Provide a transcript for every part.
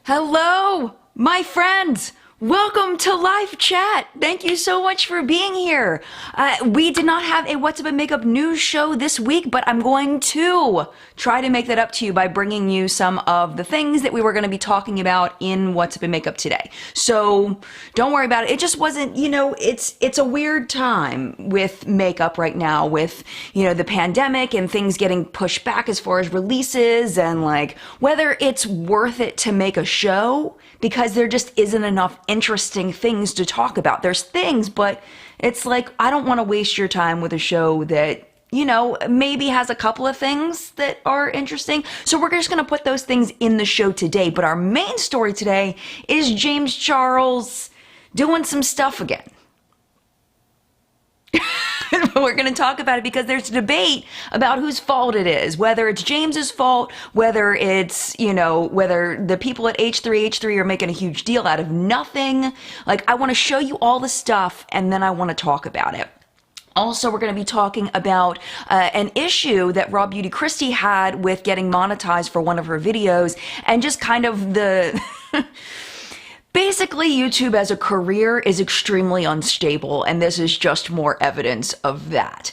Hello, my friends. Welcome to live chat. Thank you so much for being here. We did not have a What's Up in Makeup news show this week, but I'm going to try to make that up to you by bringing you some of the things that we were going to be talking about in What's Up in Makeup today. So don't worry about it. It just wasn't, it's a weird time with makeup right now with, the pandemic and things getting pushed back as far as releases and like whether it's worth it to make a show because there just isn't enough interesting things to talk about. There's things, but it's like, I don't want to waste your time with a show that, maybe has a couple of things that are interesting. So we're just going to put those things in the show today. But our main story today is James Charles doing some stuff again. We're going to talk about it because there's a debate about whose fault it is, whether it's James's fault, whether it's, whether the people at H3H3 are making a huge deal out of nothing. Like, I want to show you all the stuff and then I want to talk about it. Also, we're going to be talking about an issue that Raw Beauty Kristi had with getting monetized for one of her videos and just kind of the... Basically, YouTube as a career is extremely unstable, and this is just more evidence of that.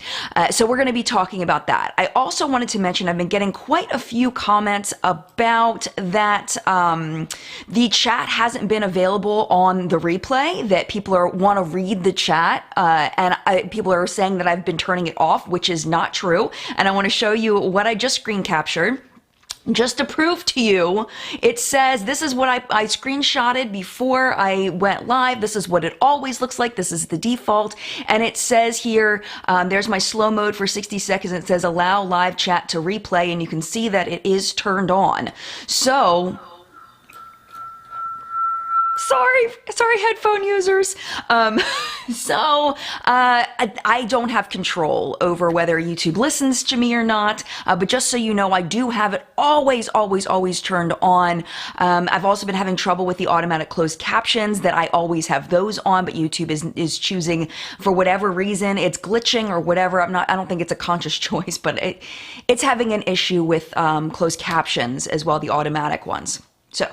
So we're going to be talking about that. I also wanted to mention I've been getting quite a few comments about that the chat hasn't been available on the replay, that people want to read the chat, and people are saying that I've been turning it off, which is not true. And I want to show you what I just screen captured. Just to prove to you, it says, this is what I screenshotted before I went live. This is what it always looks like. This is the default. And it says here, there's my slow mode for 60 seconds. It says allow live chat to replay. And you can see that it is turned on. So... Sorry, headphone users. I don't have control over whether YouTube listens to me or not, but just so you know, I do have it always turned on. I've also been having trouble with the automatic closed captions that I always have those on, but YouTube is choosing for whatever reason, it's glitching or whatever. I don't think it's a conscious choice, but it's having an issue with closed captions as well, the automatic ones. So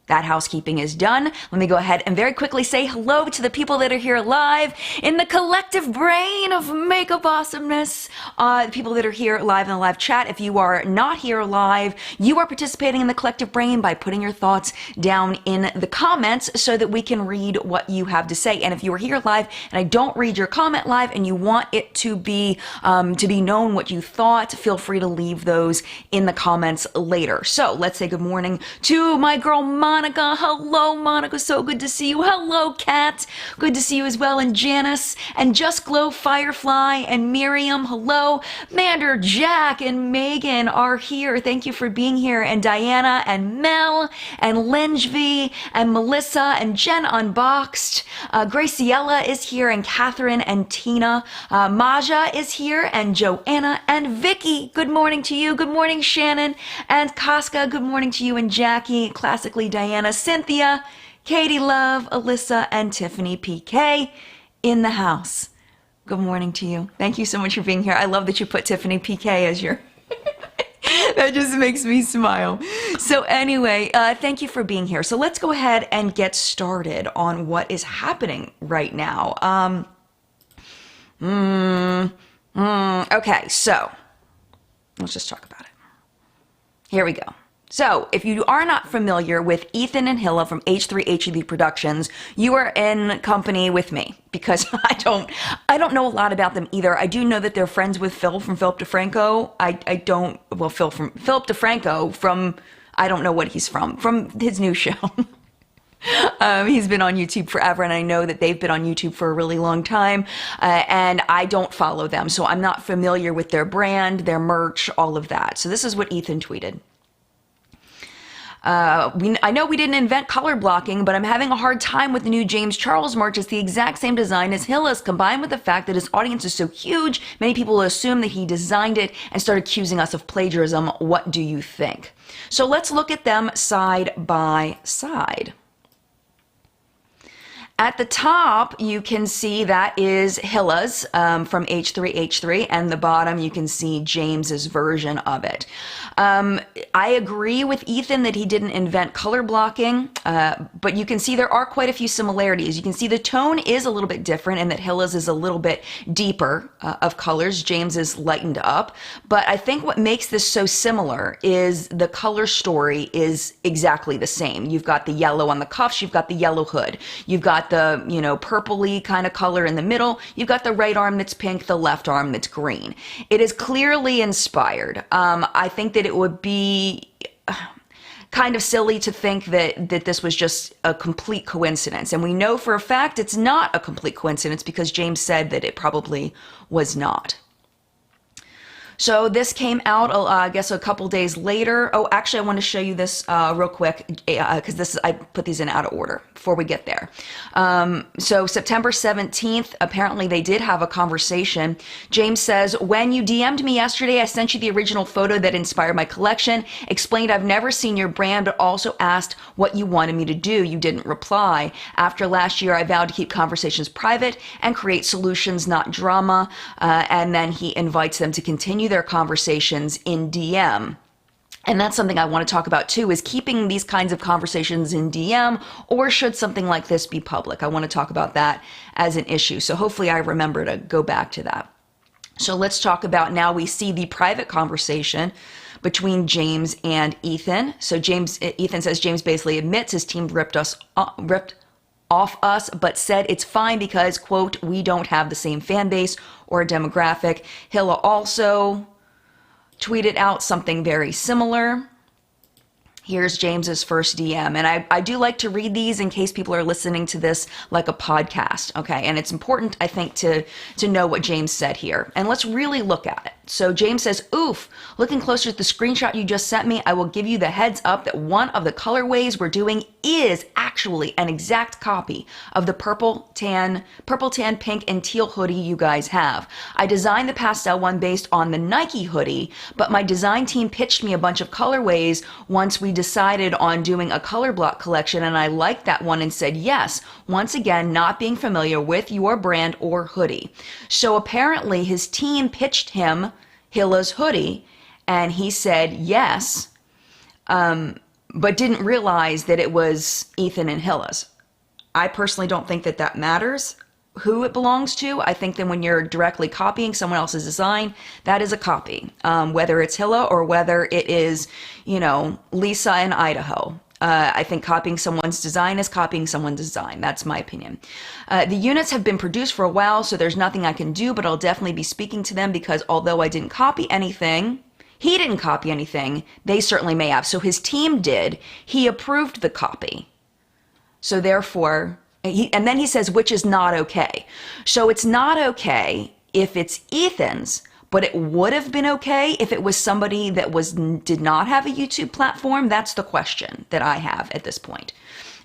that housekeeping is done. Let me go ahead and very quickly say hello to the people that are here live in the collective brain of makeup awesomeness. The people that are here live in the live chat. If you are not here live, you are participating in the collective brain by putting your thoughts down in the comments so that we can read what you have to say. And if you are here live and I don't read your comment live and you want it to be known what you thought, feel free to leave those in the comments later. So let's say good morning to my girl Monica. Hello, Monica. So good to see you. Hello, Kat. Good to see you as well. And Janice and Just Glow Firefly and Miriam. Hello. Mander, Jack, and Megan are here. Thank you for being here. And Diana and Mel and Linjvi and Melissa and Jen Unboxed. Graciela is here and Catherine and Tina. Maja is here and Joanna and Vicky. Good morning to you. Good morning, Shannon and Casca. Good morning to you and Jackie. Classically Diana, Cynthia, Katie Love, Alyssa, and Tiffany PK in the house. Good morning to you. Thank you so much for being here. I love that you put Tiffany PK as your... That just makes me smile. So anyway, thank you for being here. So let's go ahead and get started on what is happening right now. Okay, so let's just talk about it. Here we go. So, if you are not familiar with Ethan and Hila from H3H3 Productions, you are in company with me because I don't know a lot about them either. I do know that they're friends with Phil from Philip DeFranco. Philip DeFranco from, I don't know what he's from his new show. He's been on YouTube forever, and I know that they've been on YouTube for a really long time, and I don't follow them, so I'm not familiar with their brand, their merch, all of that. So this is what Ethan tweeted. I know we didn't invent color blocking, but I'm having a hard time with the new James Charles merch. It's the exact same design as Hila's, combined with the fact that his audience is so huge, many people will assume that he designed it and start accusing us of plagiarism. What do you think? So let's look at them side by side. At the top, you can see that is Hila's from H3H3, and the bottom you can see James's version of it. I agree with Ethan that he didn't invent color blocking, but you can see there are quite a few similarities. You can see the tone is a little bit different and that Hila's is a little bit deeper of colors. James is lightened up, but I think what makes this so similar is the color story is exactly the same. You've got the yellow on the cuffs, you've got the yellow hood, you've got the, purpley kind of color in the middle. You've got the right arm that's pink, the left arm that's green. It is clearly inspired. I think that it would be kind of silly to think that this was just a complete coincidence. And we know for a fact it's not a complete coincidence because James said that it probably was not. So this came out, I guess, a couple days later. Oh, actually, I want to show you this real quick because I put these in out of order before we get there. So September 17th, apparently they did have a conversation. James says, when you DM'd me yesterday, I sent you the original photo that inspired my collection, explained I've never seen your brand, but also asked what you wanted me to do. You didn't reply. After last year, I vowed to keep conversations private and create solutions, not drama. And then he invites them to continue their conversations in DM. And that's something I want to talk about too, is keeping these kinds of conversations in DM, or should something like this be public? I want to talk about that as an issue. So hopefully I remember to go back to that. So let's talk about, now we see the private conversation between James and Ethan. So Ethan says James basically admits his team ripped off us, but said it's fine because, quote, we don't have the same fan base or demographic. Hila also tweeted out something very similar. Here's James's first DM. And I do like to read these in case people are listening to this like a podcast, okay? And it's important, I think, to know what James said here. And let's really look at it. So James says, oof, looking closer at the screenshot you just sent me, I will give you the heads up that one of the colorways we're doing is actually an exact copy of the purple, tan, pink, and teal hoodie you guys have. I designed the pastel one based on the Nike hoodie, but my design team pitched me a bunch of colorways once we decided on doing a color block collection, and I liked that one and said yes, once again, not being familiar with your brand or hoodie. So apparently his team pitched him Hila's hoodie, and he said yes, but didn't realize that it was Ethan and Hila's. I personally don't think that that matters who it belongs to. I think that when you're directly copying someone else's design, that is a copy, whether it's Hila or whether it is, Lisa in Idaho. I think copying someone's design is copying someone's design. That's my opinion. The units have been produced for a while, so there's nothing I can do, but I'll definitely be speaking to them because although I didn't copy anything, he didn't copy anything, they certainly may have. So his team did. He approved the copy. So therefore, and then he says, which is not okay. So it's not okay if it's Ethan's, but it would have been okay if it was somebody that did not have a YouTube platform. That's the question that I have at this point.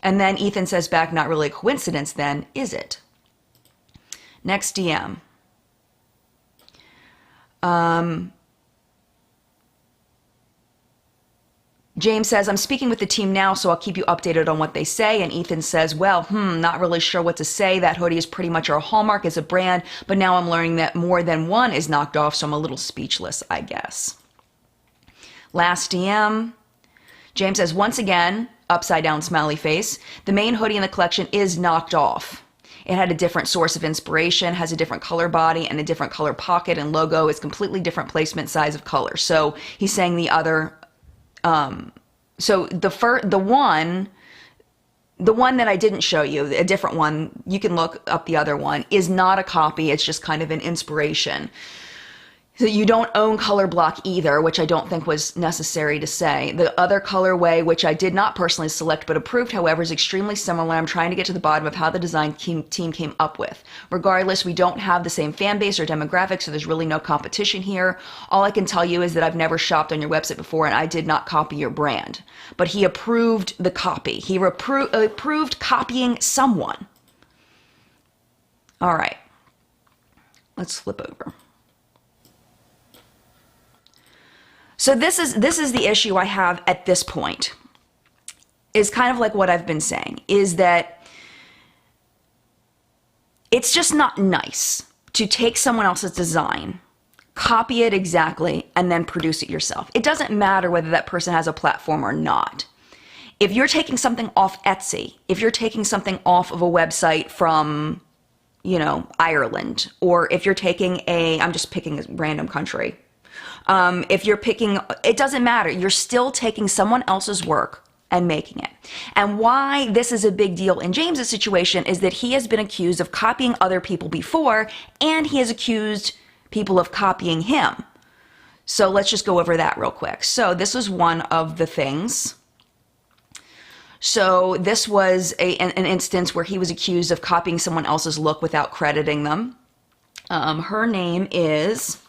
And then Ethan says back, not really a coincidence then, is it? Next DM. James says, I'm speaking with the team now, so I'll keep you updated on what they say. And Ethan says, well, not really sure what to say. That hoodie is pretty much our hallmark as a brand, but now I'm learning that more than one is knocked off, so I'm a little speechless, I guess. Last DM. James says, once again, upside down smiley face, the main hoodie in the collection is knocked off. It had a different source of inspiration, has a different color body and a different color pocket and logo. It's completely different placement, size of color. So he's saying the other... so the one that I didn't show you, a different one, you can look up the other one, is not a copy. It's just kind of an inspiration. So you don't own color block either, which I don't think was necessary to say. The other colorway, which I did not personally select but approved, however, is extremely similar. I'm trying to get to the bottom of how the design team came up with. Regardless, we don't have the same fan base or demographic, so there's really no competition here. All I can tell you is that I've never shopped on your website before and I did not copy your brand. But he approved the copy. He approved copying someone. All right. Let's flip over. So this is the issue I have at this point, is kind of like what I've been saying, is that It's just not nice to take someone else's design, copy it exactly, and then produce it yourself. It doesn't matter whether that person has a platform or not. If you're taking something off Etsy, if you're taking something off of a website from, you know, Ireland, or if you're taking I'm just picking a random country. If you're picking, it doesn't matter. You're still taking someone else's work and making it. And why this is a big deal in James's situation is that he has been accused of copying other people before, and he has accused people of copying him. So let's just go over that real quick. So this was one of the things. So this was an instance where he was accused of copying someone else's look without crediting them. Her name is,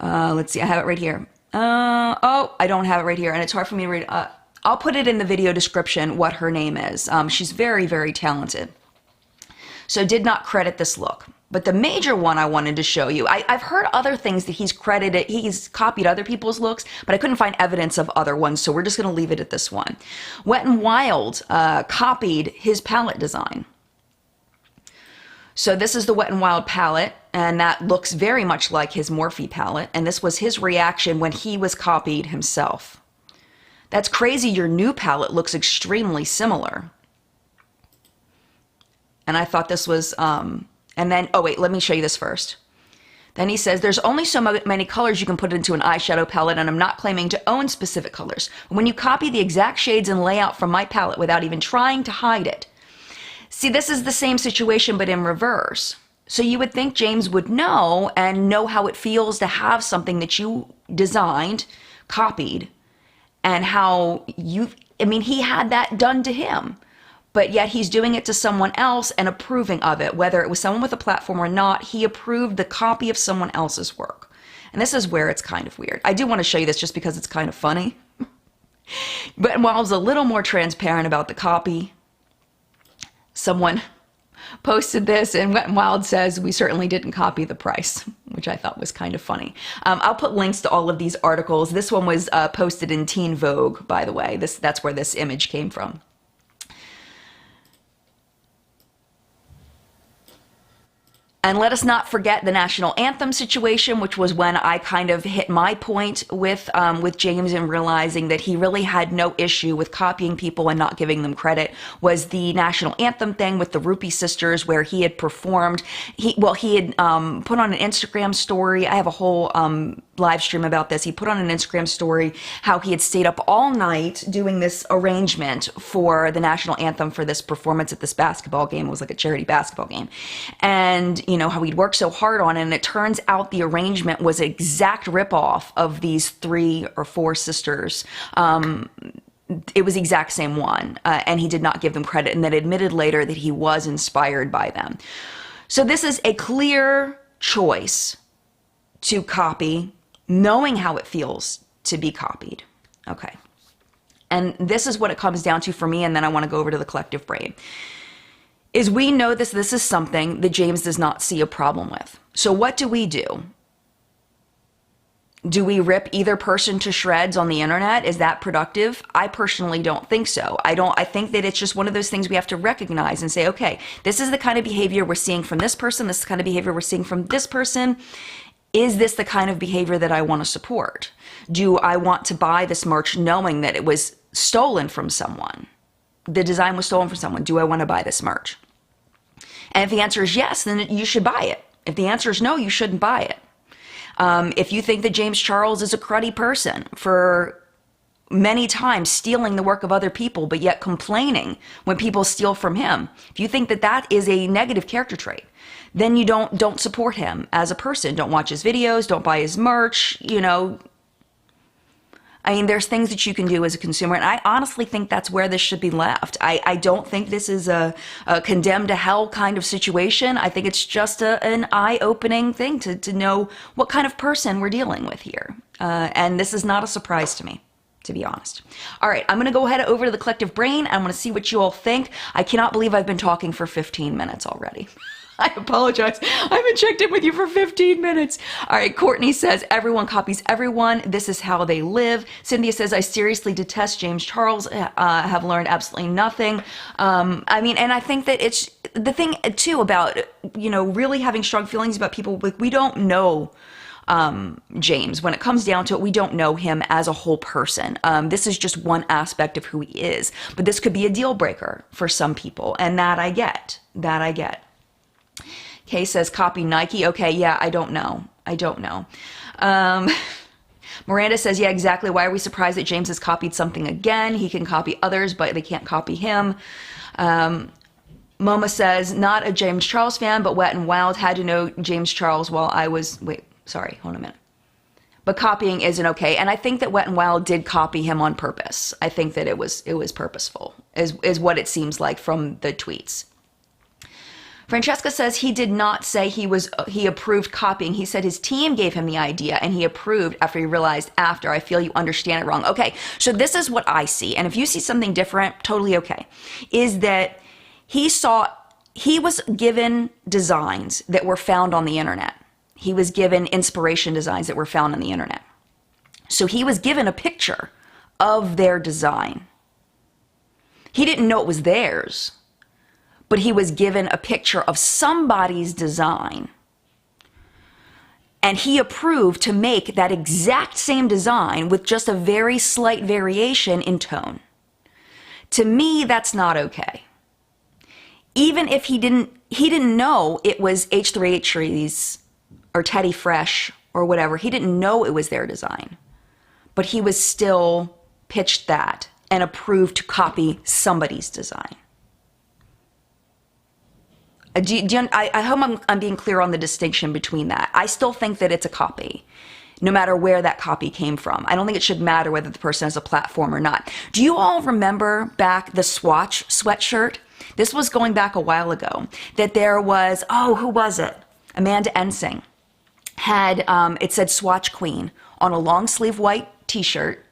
let's see, I have it right here. Oh, I don't have it right here, and it's hard for me to read. I'll put it in the video description what her name is. She's very, very talented. So did not credit this look. But the major one I wanted to show you, I've heard other things that he's copied other people's looks, but I couldn't find evidence of other ones, so we're just going to leave it at this one. Wet n Wild copied his palette design. So this is the Wet n Wild palette, and that looks very much like his Morphe palette, and this was his reaction when he was copied himself. That's crazy, your new palette looks extremely similar. And I thought this was, and then, oh wait, let me show you this first. Then he says, there's only so many colors you can put into an eyeshadow palette, and I'm not claiming to own specific colors. When you copy the exact shades and layout from my palette without even trying to hide it. See, this is the same situation, but in reverse. So you would think James would know and know how it feels to have something that you designed, copied, and how he had that done to him. But yet he's doing it to someone else and approving of it. Whether it was someone with a platform or not, he approved the copy of someone else's work. And this is where it's kind of weird. I do want to show you this just because it's kind of funny. But while I was a little more transparent about the copy, someone posted this, and Wet n Wild says, we certainly didn't copy the price, which I thought was kind of funny. I'll put links to all of these articles. This one was posted in Teen Vogue, by the way. That's where this image came from. And let us not forget the national anthem situation, which was when I kind of hit my point with James and realizing that he really had no issue with copying people and not giving them credit, was the national anthem thing with the Rupee sisters, where he had performed. He had put on an Instagram story. I have a whole live stream about this. He put on an Instagram story how he had stayed up all night doing this arrangement for the national anthem for this performance at this basketball game. It was like a charity basketball game. And, you know, how he'd worked so hard on it, and it turns out the arrangement was an exact ripoff of these 3 or 4 sisters. It was the exact same one, and he did not give them credit, and then admitted later that he was inspired by them. So this is a clear choice to copy, knowing how it feels to be copied. Okay. And this is what it comes down to for me, and then I want to go over to the collective brain. Is we know this is something that James does not see a problem with. So what do? Do we rip either person to shreds on the internet? Is that productive? I personally don't think so. I think that it's just one of those things we have to recognize and say, okay, this is the kind of behavior we're seeing from this person, this is the kind of behavior we're seeing from this person. Is this the kind of behavior that I want to support? Do I want to buy this merch knowing that it was stolen from someone? The design was stolen from someone. Do I want to buy this merch? And if the answer is yes, then you should buy it. If the answer is no, you shouldn't buy it. If you think that James Charles is a cruddy person for many times stealing the work of other people, but yet complaining when people steal from him, if you think that that is a negative character trait, then you don't support him as a person. Don't watch his videos, don't buy his merch, you know. I mean, there's things that you can do as a consumer, and I honestly think that's where this should be left. I don't think this is a condemned to hell kind of situation. I think it's just an eye-opening thing to know what kind of person we're dealing with here. And this is not a surprise to me, to be honest. All right, I'm going to go ahead over to the collective brain. I want to see what you all think. I cannot believe I've been talking for 15 minutes already. I apologize. I haven't checked in with you for 15 minutes. All right, Courtney says, everyone copies everyone. This is how they live. Cynthia says, I seriously detest James Charles. Have learned absolutely nothing. I mean, and I think that the thing too about, you know, really having strong feelings about people, like, we don't know James. When it comes down to it, we don't know him as a whole person. This is just one aspect of who he is, but this could be a deal breaker for some people, and that I get. Kay says, copy Nike. Okay, yeah, I don't know. Miranda says, yeah, exactly. Why are we surprised that James has copied something again? He can copy others, but they can't copy him. Moma says, not a James Charles fan, but Wet and Wild had to know James Charles while I was... Wait, sorry, hold on a minute. But copying isn't okay. And I think that Wet and Wild did copy him on purpose. I think that it was purposeful, is what it seems like from the tweets. Francesca says he did not say he approved copying. He said his team gave him the idea and he approved after he realized after. I feel you understand it wrong. Okay, so this is what I see. And if you see something different, totally okay. Is that he was given designs that were found on the internet. He was given inspiration designs that were found on the internet. So he was given a picture of their design. He didn't know it was theirs, but he was given a picture of somebody's design. And he approved to make that exact same design with just a very slight variation in tone. To me, that's not okay. Even if he didn't know it was H3H3's or Teddy Fresh or whatever. He didn't know it was their design, but he was still pitched that and approved to copy somebody's design. I hope I'm being clear on the distinction between that. I still think that it's a copy, no matter where that copy came from. I don't think it should matter whether the person has a platform or not. Do you all remember back the Swatch sweatshirt? This was going back a while ago, that there was, who was it? Amanda Ensing had, it said Swatch Queen on a long sleeve white t-shirt,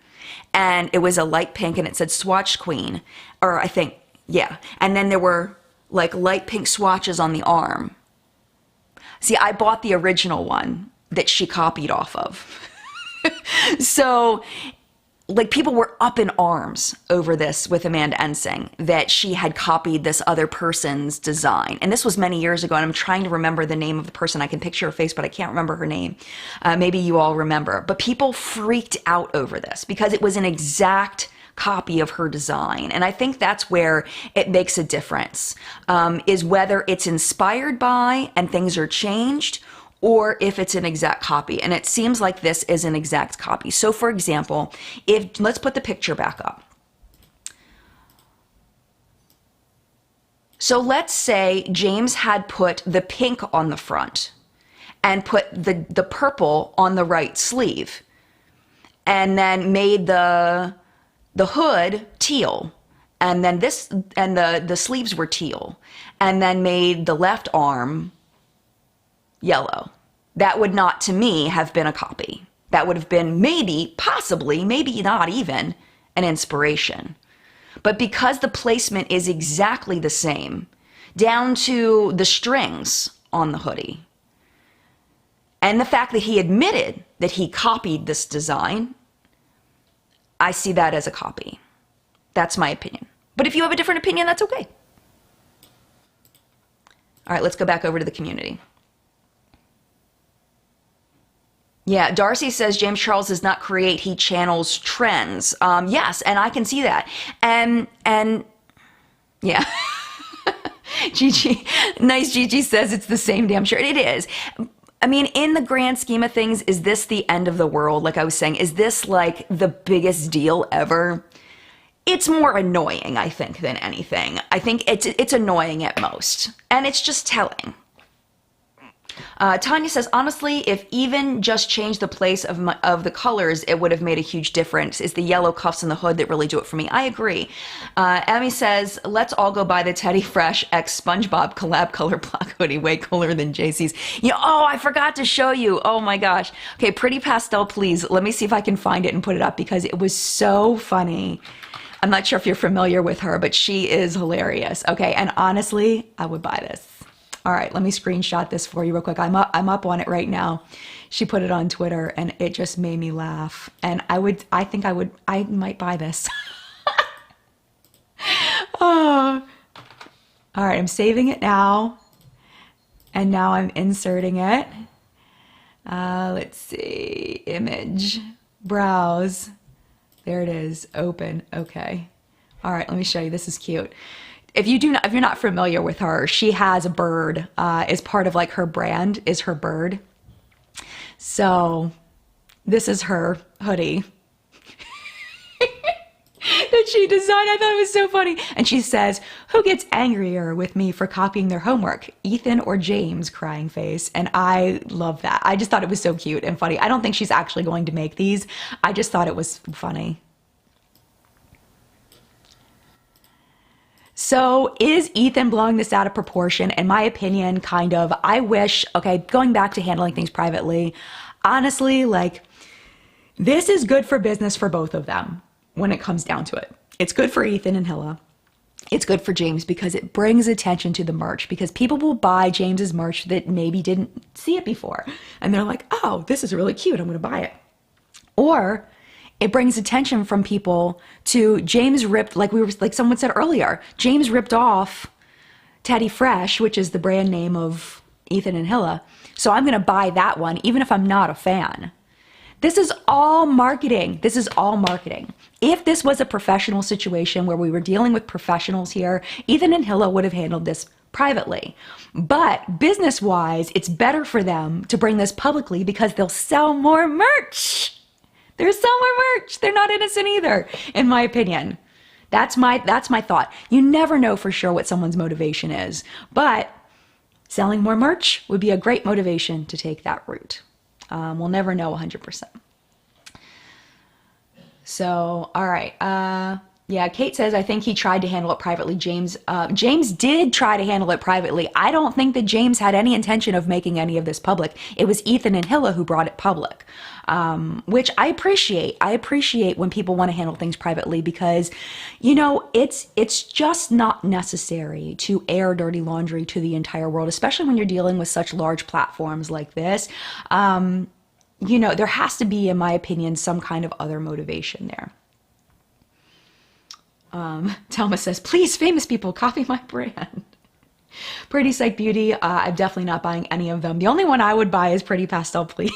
and it was a light pink and it said Swatch Queen, or I think, yeah. And then there were like light pink swatches on the arm. See, I bought the original one that she copied off of. So, like, people were up in arms over this with Amanda Ensing, that she had copied this other person's design. And this was many years ago, and I'm trying to remember the name of the person. I can picture her face, but I can't remember her name. Maybe you all remember. But people freaked out over this because it was an exact copy of her design. And I think that's where it makes a difference, is whether it's inspired by and things are changed, or if it's an exact copy. And it seems like this is an exact copy. So for example, let's put the picture back up. So let's say James had put the pink on the front and put the purple on the right sleeve, and then made the hood teal, and then the sleeves were teal, and then made the left arm yellow. That would not, to me, have been a copy. That would have been maybe, possibly, maybe not even, an inspiration. But because the placement is exactly the same, down to the strings on the hoodie, and the fact that he admitted that he copied this design, I see that as a copy. That's my opinion. But if you have a different opinion, that's okay. All right, let's go back over to the community. Yeah, Darcy says James Charles does not create, he channels trends. Yes, and I can see that. And yeah. Gigi, nice Gigi says it's the same damn shirt. It is. I mean, in the grand scheme of things, is this the end of the world? Like I was saying, is this like the biggest deal ever? It's more annoying, I think, than anything. I think it's annoying at most, and it's just telling. Tanya says, honestly, if even just changed the place of the colors, it would have made a huge difference. It's the yellow cuffs and the hood that really do it for me. I agree. Emmy says, let's all go buy the Teddy Fresh X SpongeBob collab color block hoodie, way cooler than JC's. I forgot to show you. Oh my gosh. Okay, Pretty Pastel, please. Let me see if I can find it and put it up because it was so funny. I'm not sure if you're familiar with her, but she is hilarious. Okay, and honestly, I would buy this. All right, let me screenshot this for you real quick. I'm up on it right now. She put it on Twitter and it just made me laugh. And I might buy this. Oh, All right, I'm saving it now. And now I'm inserting it. Let's see, image, browse. There it is, open, okay. All right, let me show you, this is cute. If you're not familiar with her, she has a bird, as part of like her brand is her bird. So this is her hoodie that she designed. I thought it was so funny. And she says, who gets angrier with me for copying their homework? Ethan or James? Crying face. And I love that. I just thought it was so cute and funny. I don't think she's actually going to make these. I just thought it was funny. So is Ethan blowing this out of proportion? In my opinion, kind of. I wish, okay, going back to handling things privately, honestly, like, this is good for business for both of them when it comes down to it. It's good for Ethan and Hila. It's good for James because it brings attention to the merch, because people will buy James's merch that maybe didn't see it before. And they're like, oh, this is really cute, I'm gonna buy it. Or it brings attention from people to James ripped, like someone said earlier, James ripped off Teddy Fresh, which is the brand name of Ethan and Hila. So I'm gonna buy that one, even if I'm not a fan. This is all marketing. This is all marketing. If this was a professional situation where we were dealing with professionals here, Ethan and Hila would have handled this privately. But business-wise, it's better for them to bring this publicly because they'll sell more merch. They'll sell more merch. They're not innocent either, in my opinion. That's my thought. You never know for sure what someone's motivation is, but selling more merch would be a great motivation to take that route. We'll never know 100%. So, all right. Yeah, Kate says, I think he tried to handle it privately. James did try to handle it privately. I don't think that James had any intention of making any of this public. It was Ethan and Hila who brought it public, which I appreciate. I appreciate when people want to handle things privately because, you know, it's just not necessary to air dirty laundry to the entire world, especially when you're dealing with such large platforms like this. You know, there has to be, in my opinion, some kind of other motivation there. Telma says, please, famous people, copy my brand. Pretty Psych Beauty, I'm definitely not buying any of them. The only one I would buy is Pretty Pastel, please.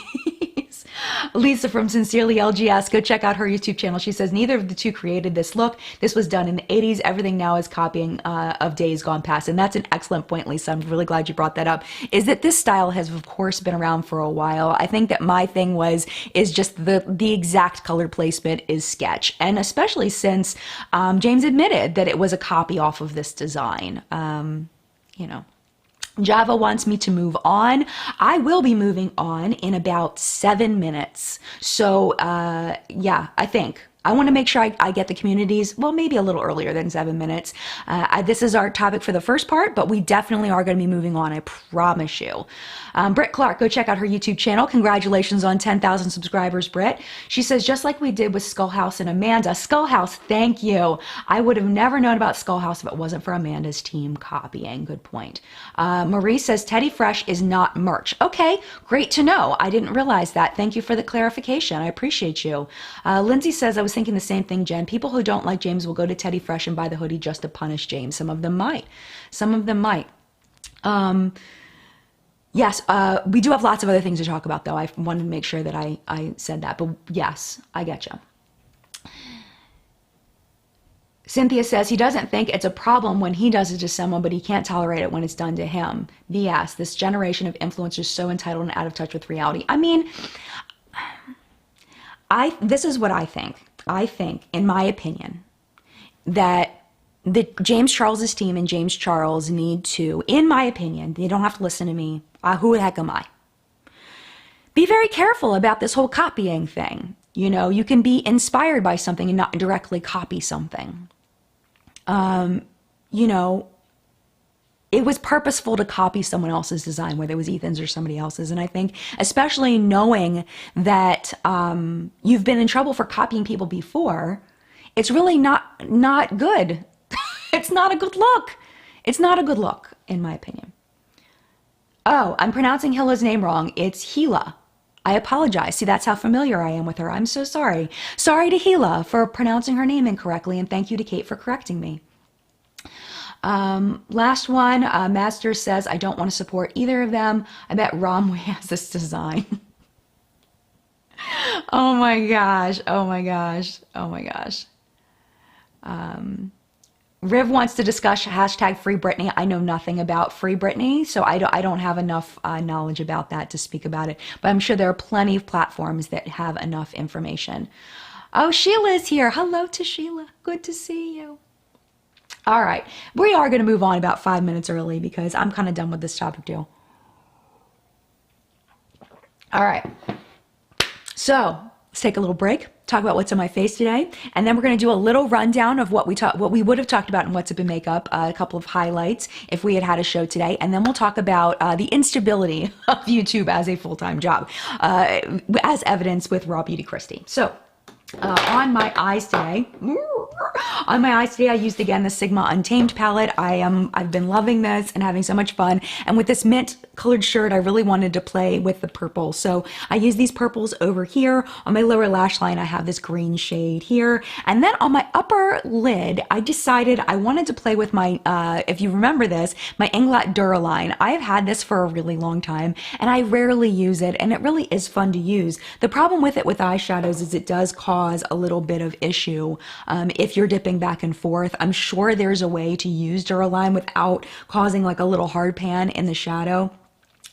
Lisa from Sincerely LGS, go check out her YouTube channel. She says, neither of the two created this look. This was done in the 80s. Everything now is copying of days gone past. And that's an excellent point, Lisa. I'm really glad you brought that up. Is that this style has, of course, been around for a while. I think that my thing is just the exact color placement is sketch. And especially since James admitted that it was a copy off of this design. You know. Java wants me to move on. I will be moving on in about 7 minutes. So yeah, I think. I want to make sure I get the communities, well, maybe a little earlier than 7 minutes. This is our topic for the first part, but we definitely are going to be moving on, I promise you. Britt Clark, go check out her YouTube channel. Congratulations on 10,000 subscribers, Britt. She says, just like we did with Skullhouse and Amanda. Skullhouse, thank you. I would have never known about Skullhouse if it wasn't for Amanda's team copying. Good point. Marie says, Teddy Fresh is not merch. Okay, great to know. I didn't realize that. Thank you for the clarification. I appreciate you. Lindsay says, I was thinking the same thing, Jen. People who don't like James will go to Teddy Fresh and buy the hoodie just to punish James. Some of them might. Some of them might. Yes, we do have lots of other things to talk about, though. I wanted to make sure that I said that. But yes, I get you. Cynthia says he doesn't think it's a problem when he does it to someone, but he can't tolerate it when it's done to him. BS. This generation of influencers is so entitled and out of touch with reality. I mean, this is what I think. I think, in my opinion, that James Charles's team and James Charles need to, in my opinion, they don't have to listen to me. Who the heck am I? Be very careful about this whole copying thing. You know, you can be inspired by something and not directly copy something. You know, it was purposeful to copy someone else's design, whether it was Ethan's or somebody else's. And I think, especially knowing that you've been in trouble for copying people before, it's really not good. It's not a good look. It's not a good look, in my opinion. Oh, I'm pronouncing Hila's name wrong. It's Hila. I apologize. See, that's how familiar I am with her. I'm so sorry. Sorry to Hila for pronouncing her name incorrectly, and thank you to Kate for correcting me. Last one, Master says, I don't want to support either of them. I bet Romway has this design. Oh my gosh. Oh my gosh. Oh my gosh. Riv wants to discuss hashtag Free Britney. I know nothing about Free Britney, so I don't have enough knowledge about that to speak about it. But I'm sure there are plenty of platforms that have enough information. Oh, Sheila's here. Hello to Sheila. Good to see you. All right. We are going to move on about 5 minutes early because I'm kind of done with this topic too. All right. So let's take a little break, talk about what's on my face today, and then we're going to do a little rundown of what we would have talked about in What's Up in Makeup, a couple of highlights if we had had a show today, and then we'll talk about the instability of YouTube as a full-time job, as evidenced with Raw Beauty Kristi. So on my eyes today, I used again the Sigma Untamed palette. I've been loving this and having so much fun. And with this mint colored shirt, I really wanted to play with the purple. So I use these purples over here. On my lower lash line, I have this green shade here. And then on my upper lid, I decided I wanted to play with my, if you remember this, my Inglot Duraline. I've had this for a really long time and I rarely use it, and it really is fun to use. The problem with it with eyeshadows is it does cause a little bit of issue if you're dipping back and forth. I'm sure there's a way to use Duraline without causing like a little hard pan in the shadow.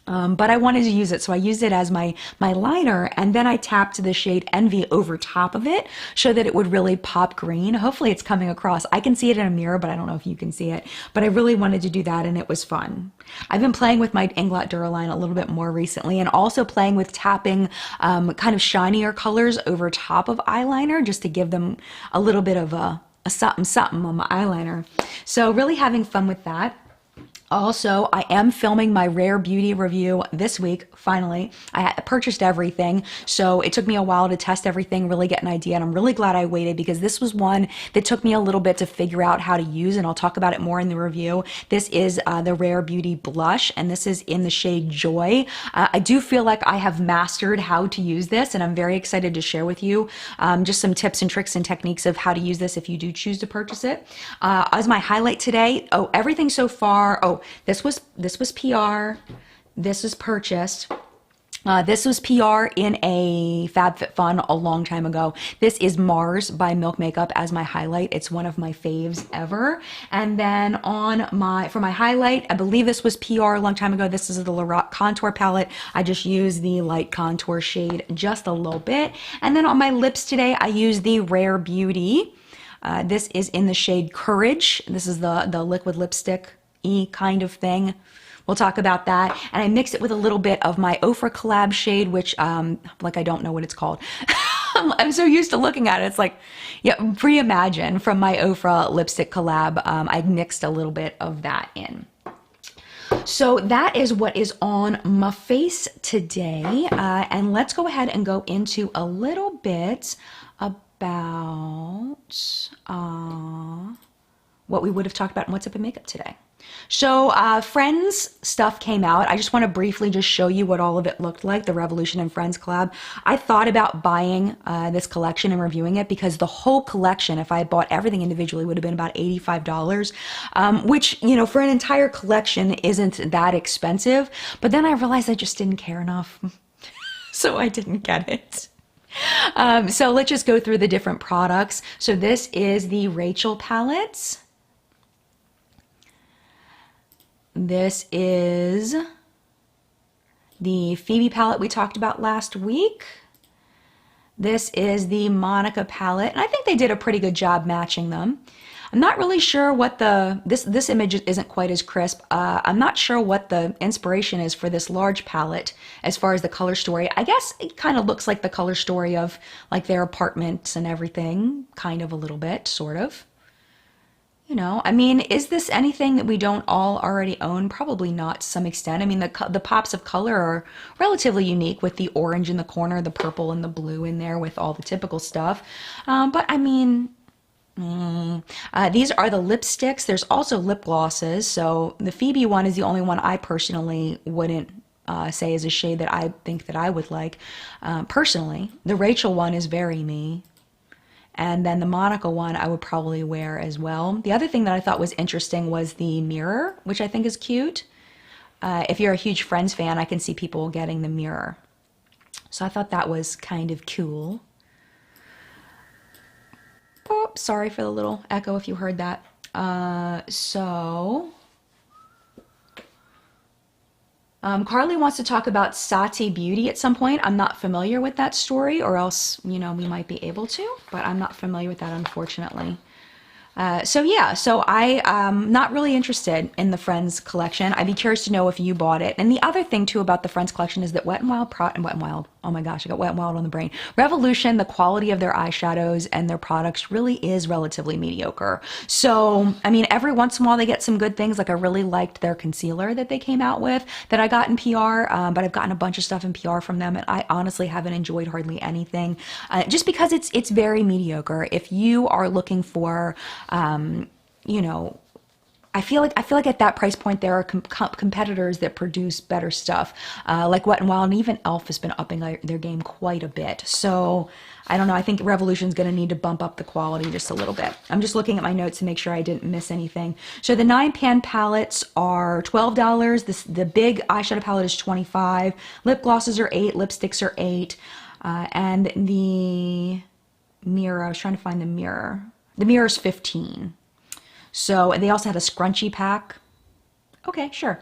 But I wanted to use it, so I used it as my liner, and then I tapped the shade Envy over top of it so that it would really pop green. Hopefully it's coming across. I can see it in a mirror, but I don't know if you can see it. But I really wanted to do that, and it was fun. I've been playing with my Inglot Duraline a little bit more recently, and also playing with tapping kind of shinier colors over top of eyeliner just to give them a little bit of a something on my eyeliner. So really having fun with that. Also, I am filming my Rare Beauty review this week, finally. I purchased everything, so it took me a while to test everything, really get an idea, and I'm really glad I waited because this was one that took me a little bit to figure out how to use, and I'll talk about it more in the review. This is the Rare Beauty Blush, and this is in the shade Joy. I do feel like I have mastered how to use this, and I'm very excited to share with you just some tips and tricks and techniques of how to use this if you do choose to purchase it. As my highlight today, everything so far, this was PR. This was purchased. This was PR in a FabFitFun a long time ago. This is Mars by Milk Makeup as my highlight. It's one of my faves ever. And then for my highlight, I believe this was PR a long time ago. This is the Lorac Contour Palette. I just used the light contour shade just a little bit. And then on my lips today, I used the Rare Beauty. This is in the shade Courage. This is the liquid lipstick-y kind of thing. We'll talk about that. And I mix it with a little bit of my Ofra collab shade, which, like, I don't know what it's called. I'm so used to looking at it. It's like, yeah, Reimagine from my Ofra lipstick collab. I mixed a little bit of that in. So that is what is on my face today. And let's go ahead and go into a little bit about what we would have talked about in What's Up in Makeup today. So Friends stuff came out. I just want to briefly just show you what all of it looked like, the Revolution and Friends collab. I thought about buying this collection and reviewing it because the whole collection, if I had bought everything individually, would have been about $85, which, you know, for an entire collection isn't that expensive. But then I realized I just didn't care enough, so I didn't get it. So let's just go through the different products. So this is the Rachel palette. This is the Phoebe palette we talked about last week. This is the Monica palette, and I think they did a pretty good job matching them. I'm not really sure what this image isn't quite as crisp. I'm not sure what the inspiration is for this large palette as far as the color story. I guess it kind of looks like the color story of like their apartments and everything, kind of a little bit, sort of. You know, I mean, is this anything that we don't all already own? Probably not to some extent. I mean, the pops of color are relatively unique with the orange in the corner, the purple and the blue in there with all the typical stuff. But I mean, these are the lipsticks. There's also lip glosses. So the Phoebe one is the only one I personally wouldn't say is a shade that I think that I would like personally. The Rachel one is very me. And then the Monica one I would probably wear as well. The other thing that I thought was interesting was the mirror, which I think is cute. If you're a huge Friends fan, I can see people getting the mirror. So I thought that was kind of cool. Oh, sorry for the little echo if you heard that. Carly wants to talk about Sati Beauty at some point. I'm not familiar with that story, or else, you know, we might be able to, but I'm not familiar with that, unfortunately. So I'm not really interested in the Friends collection. I'd be curious to know if you bought it. And the other thing too about the Friends collection is that Wet n Wild, oh my gosh, I got Wet n Wild on the brain. Revolution, the quality of their eyeshadows and their products really is relatively mediocre. So, I mean, every once in a while they get some good things. Like I really liked their concealer that they came out with that I got in PR, but I've gotten a bunch of stuff in PR from them, and I honestly haven't enjoyed hardly anything, just because it's very mediocre. If you are looking for you know, I feel like at that price point there are competitors that produce better stuff, like Wet n Wild, and even Elf has been upping their game quite a bit. So I don't know. I think Revolution's going to need to bump up the quality just a little bit. I'm just looking at my notes to make sure I didn't miss anything. So the 9-pan palettes are $12. The big eyeshadow palette is $25. Lip glosses are $8. Lipsticks are $8. And the mirror, I was trying to find the mirror. The mirror is $15. So they also had a scrunchie pack. Okay, sure.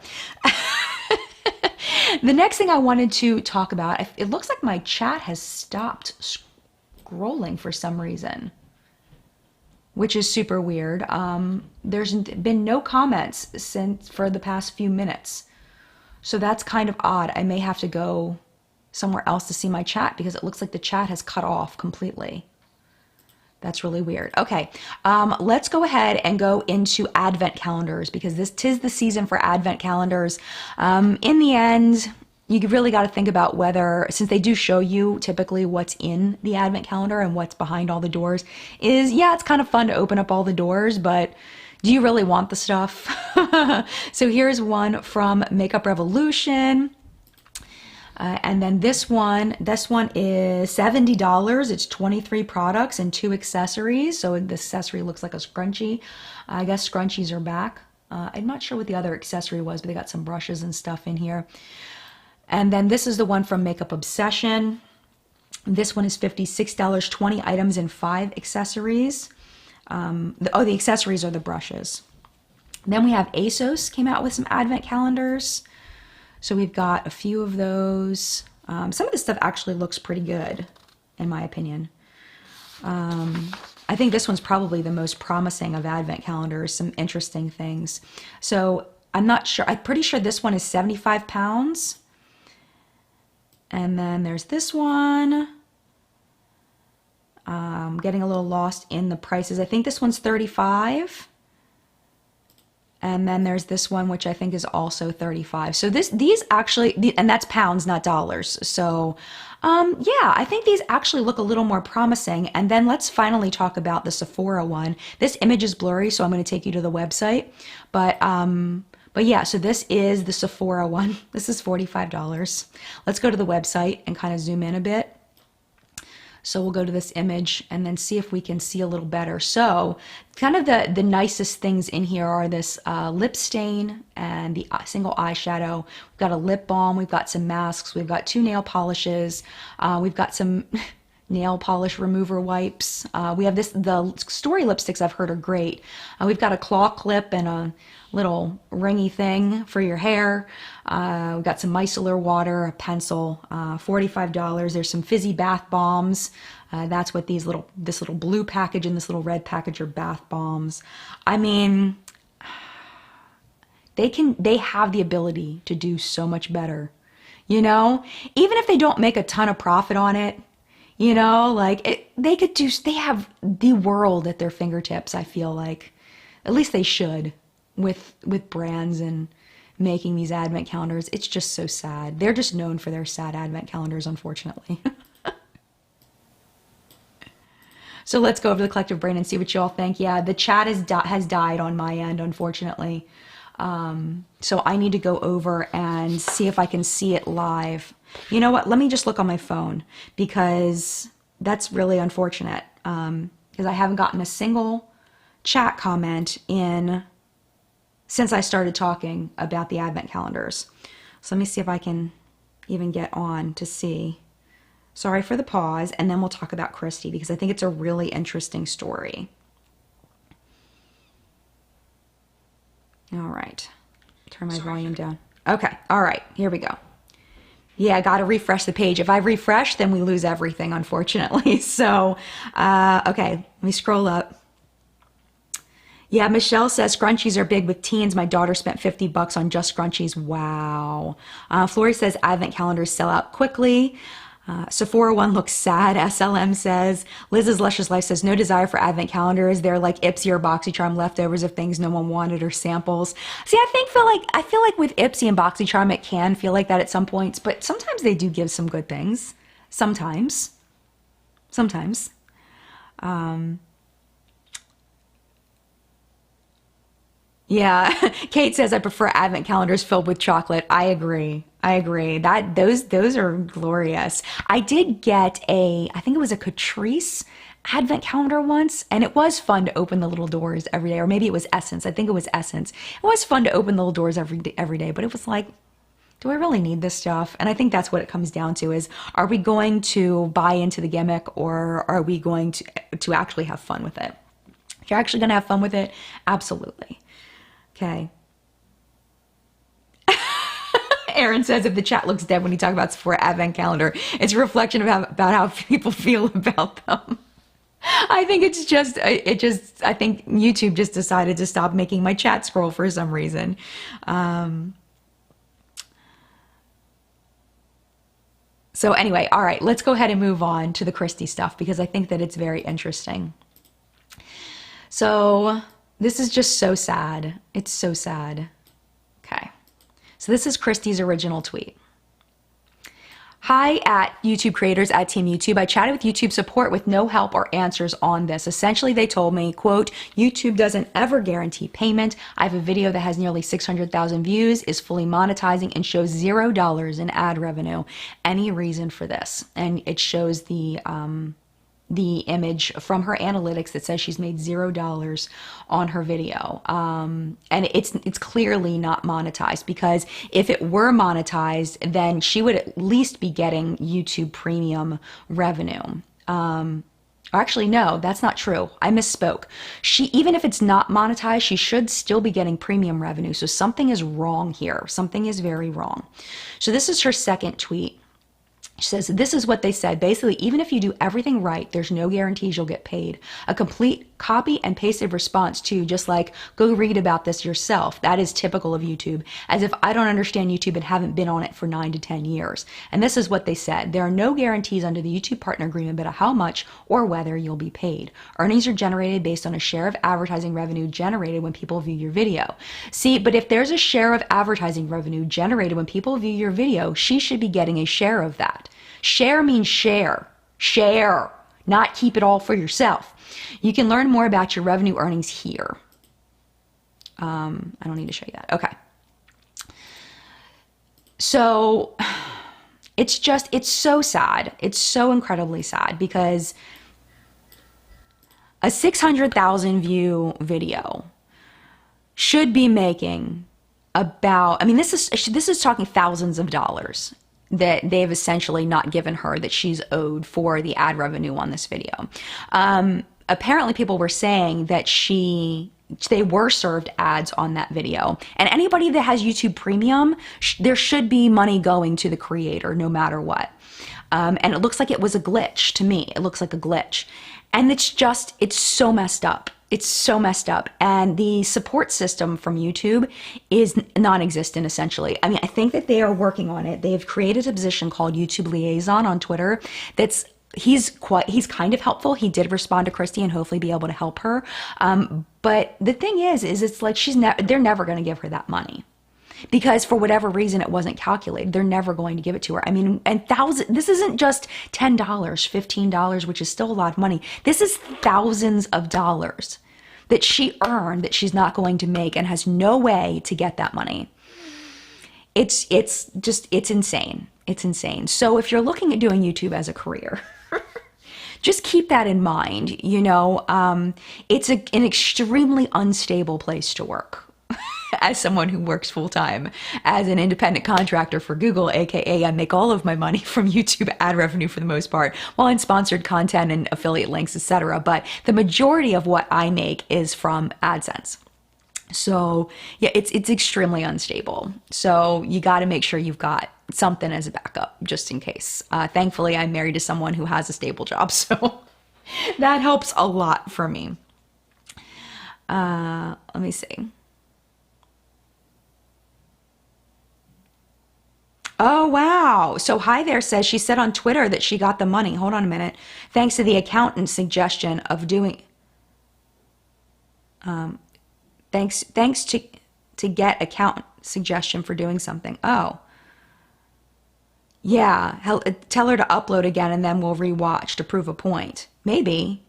The next thing I wanted to talk about, it looks like my chat has stopped scrolling for some reason, which is super weird. There's been no comments for the past few minutes. So that's kind of odd. I may have to go somewhere else to see my chat because it looks like the chat has cut off completely. That's really weird. Okay, let's go ahead and go into advent calendars because tis the season for advent calendars. In the end, you really got to think about whether, since they do show you typically what's in the advent calendar and what's behind all the doors, yeah, it's kind of fun to open up all the doors, but do you really want the stuff? So here's one from Makeup Revolution. And then this one is $70. It's 23 products and 2 accessories. So the accessory looks like a scrunchie. I guess scrunchies are back. I'm not sure what the other accessory was, but they got some brushes and stuff in here. And then this is the one from Makeup Obsession. This one is $56, 20 items and 5 accessories. The accessories are the brushes. Then we have ASOS came out with some advent calendars. So we've got a few of those. Some of this stuff actually looks pretty good, in my opinion. I think this one's probably the most promising of advent calendars, some interesting things. So I'm not sure, I'm pretty sure this one is 75 pounds. And then there's this one. Getting a little lost in the prices. I think this one's 35. And then there's this one, which I think is also 35. So these actually, and that's pounds, not dollars. So yeah, I think these actually look a little more promising. And then let's finally talk about the Sephora one. This image is blurry, so I'm going to take you to the website. But yeah, so this is the Sephora one. This is $45. Let's go to the website and kind of zoom in a bit. So we'll go to this image and then see if we can see a little better. So kind of the nicest things in here are this lip stain and the single eyeshadow. We've got a lip balm, we've got some masks, we've got 2 nail polishes, we've got some nail polish remover wipes. We have the Story lipsticks I've heard are great. We've got a claw clip and a little ringy thing for your hair. We've got some micellar water, a pencil, $45. There's some fizzy bath bombs. That's what this little blue package and this little red package are bath bombs. I mean, they have the ability to do so much better, you know? Even if they don't make a ton of profit on it, you know, like they have the world at their fingertips, I feel like. At least they should with brands and making these advent calendars. It's just so sad. They're just known for their sad advent calendars, unfortunately. So let's go over to the collective brain and see what you all think. Yeah, the chat has died on my end, unfortunately. So I need to go over and see if I can see it live. You know what? Let me just look on my phone because that's really unfortunate. because I haven't gotten a single chat comment since I started talking about the advent calendars. So let me see if I can even get on to see. Sorry for the pause, and then we'll talk about Kristi because I think it's a really interesting story. All right. Turn my volume down. Okay. All right. Here we go. Yeah, I got to refresh the page. If I refresh, then we lose everything, unfortunately. So, okay, let me scroll up. Yeah, Michelle says scrunchies are big with teens. My daughter spent $50 on just scrunchies. Wow. Flory says advent calendars sell out quickly. Sephora One looks sad, SLM says. Liz's Luscious Life says no desire for advent calendars. They're like Ipsy or BoxyCharm leftovers of things no one wanted or samples. See, I feel like with Ipsy and BoxyCharm it can feel like that at some points, but sometimes they do give some good things. Sometimes. Yeah, Kate says I prefer advent calendars filled with chocolate. I agree. That those are glorious. I did get I think it was a Catrice advent calendar once, and it was fun to open the little doors every day, or maybe it was Essence. I think it was Essence. It was fun to open the little doors every day, but it was like, do I really need this stuff? And I think that's what it comes down to is, are we going to buy into the gimmick, or are we going to actually have fun with it? If you're actually going to have fun with it, absolutely. Okay. Aaron says if the chat looks dead when you talk about Sephora advent calendar, it's a reflection about how people feel about them. I think I think YouTube just decided to stop making my chat scroll for some reason. So anyway, all right, let's go ahead and move on to the Kristi stuff because I think that it's very interesting. So this is just so sad. It's so sad. Okay. So this is Kristi's original tweet. Hi at YouTube creators at Team YouTube. I chatted with YouTube support with no help or answers on this. Essentially, they told me, quote, YouTube doesn't ever guarantee payment. I have a video that has nearly 600,000 views, is fully monetizing, and shows $0 in ad revenue. Any reason for this? And it shows the image from her analytics that says she's made $0 on her video. And it's clearly not monetized, because if it were monetized, then she would at least be getting YouTube premium revenue. Actually, no, that's not true. I misspoke. Even if it's not monetized, she should still be getting premium revenue. So something is wrong here. Something is very wrong. So this is her second tweet. She says, this is what they said. Basically, even if you do everything right, there's no guarantees you'll get paid. A complete copy and pasted response too, just like, go read about this yourself. That is typical of YouTube, as if I don't understand YouTube and haven't been on it for 9 to 10 years. And this is what they said. There are no guarantees under the YouTube partner agreement about how much or whether you'll be paid. Earnings are generated based on a share of advertising revenue generated when people view your video. See, but if there's a share of advertising revenue generated when people view your video, she should be getting a share of that. Share means share, not keep it all for yourself. You can learn more about your revenue earnings here. I don't need to show you that. Okay. So it's so sad. It's so incredibly sad, because a 600,000 view video should be making about, I mean, this is talking thousands of dollars that they've essentially not given her, that she's owed for the ad revenue on this video. Apparently people were saying that they were served ads on that video. And anybody that has YouTube Premium, there should be money going to the creator no matter what. And it looks like it was a glitch to me. It looks like a glitch. And it's so messed up. It's so messed up. And the support system from YouTube is non-existent, essentially. I mean, I think that they are working on it. They've created a position called YouTube Liaison on Twitter he's kind of helpful. He did respond to Kristi and hopefully be able to help her. But the thing is it's like they're never going to give her that money, because for whatever reason it wasn't calculated. They're never going to give it to her. I mean, and this isn't just $10, $15, which is still a lot of money. This is thousands of dollars that she earned that she's not going to make and has no way to get that money. It's insane. It's insane. So if you're looking at doing YouTube as a career, just keep that in mind. You know, it's an extremely unstable place to work. As someone who works full-time as an independent contractor for Google, aka I make all of my money from YouTube ad revenue for the most part, while in sponsored content and affiliate links, etc. But the majority of what I make is from AdSense. So yeah, it's extremely unstable. So you got to make sure you've got something as a backup just in case. Thankfully, I'm married to someone who has a stable job, so that helps a lot for me. Let me see. Oh, wow. So Hi There says she said on Twitter that she got the money. Hold on a minute. Thanks to the accountant's suggestion of doing... thanks to get accountant suggestion for doing something. Oh. Yeah. Tell her to upload again and then we'll rewatch to prove a point. Maybe.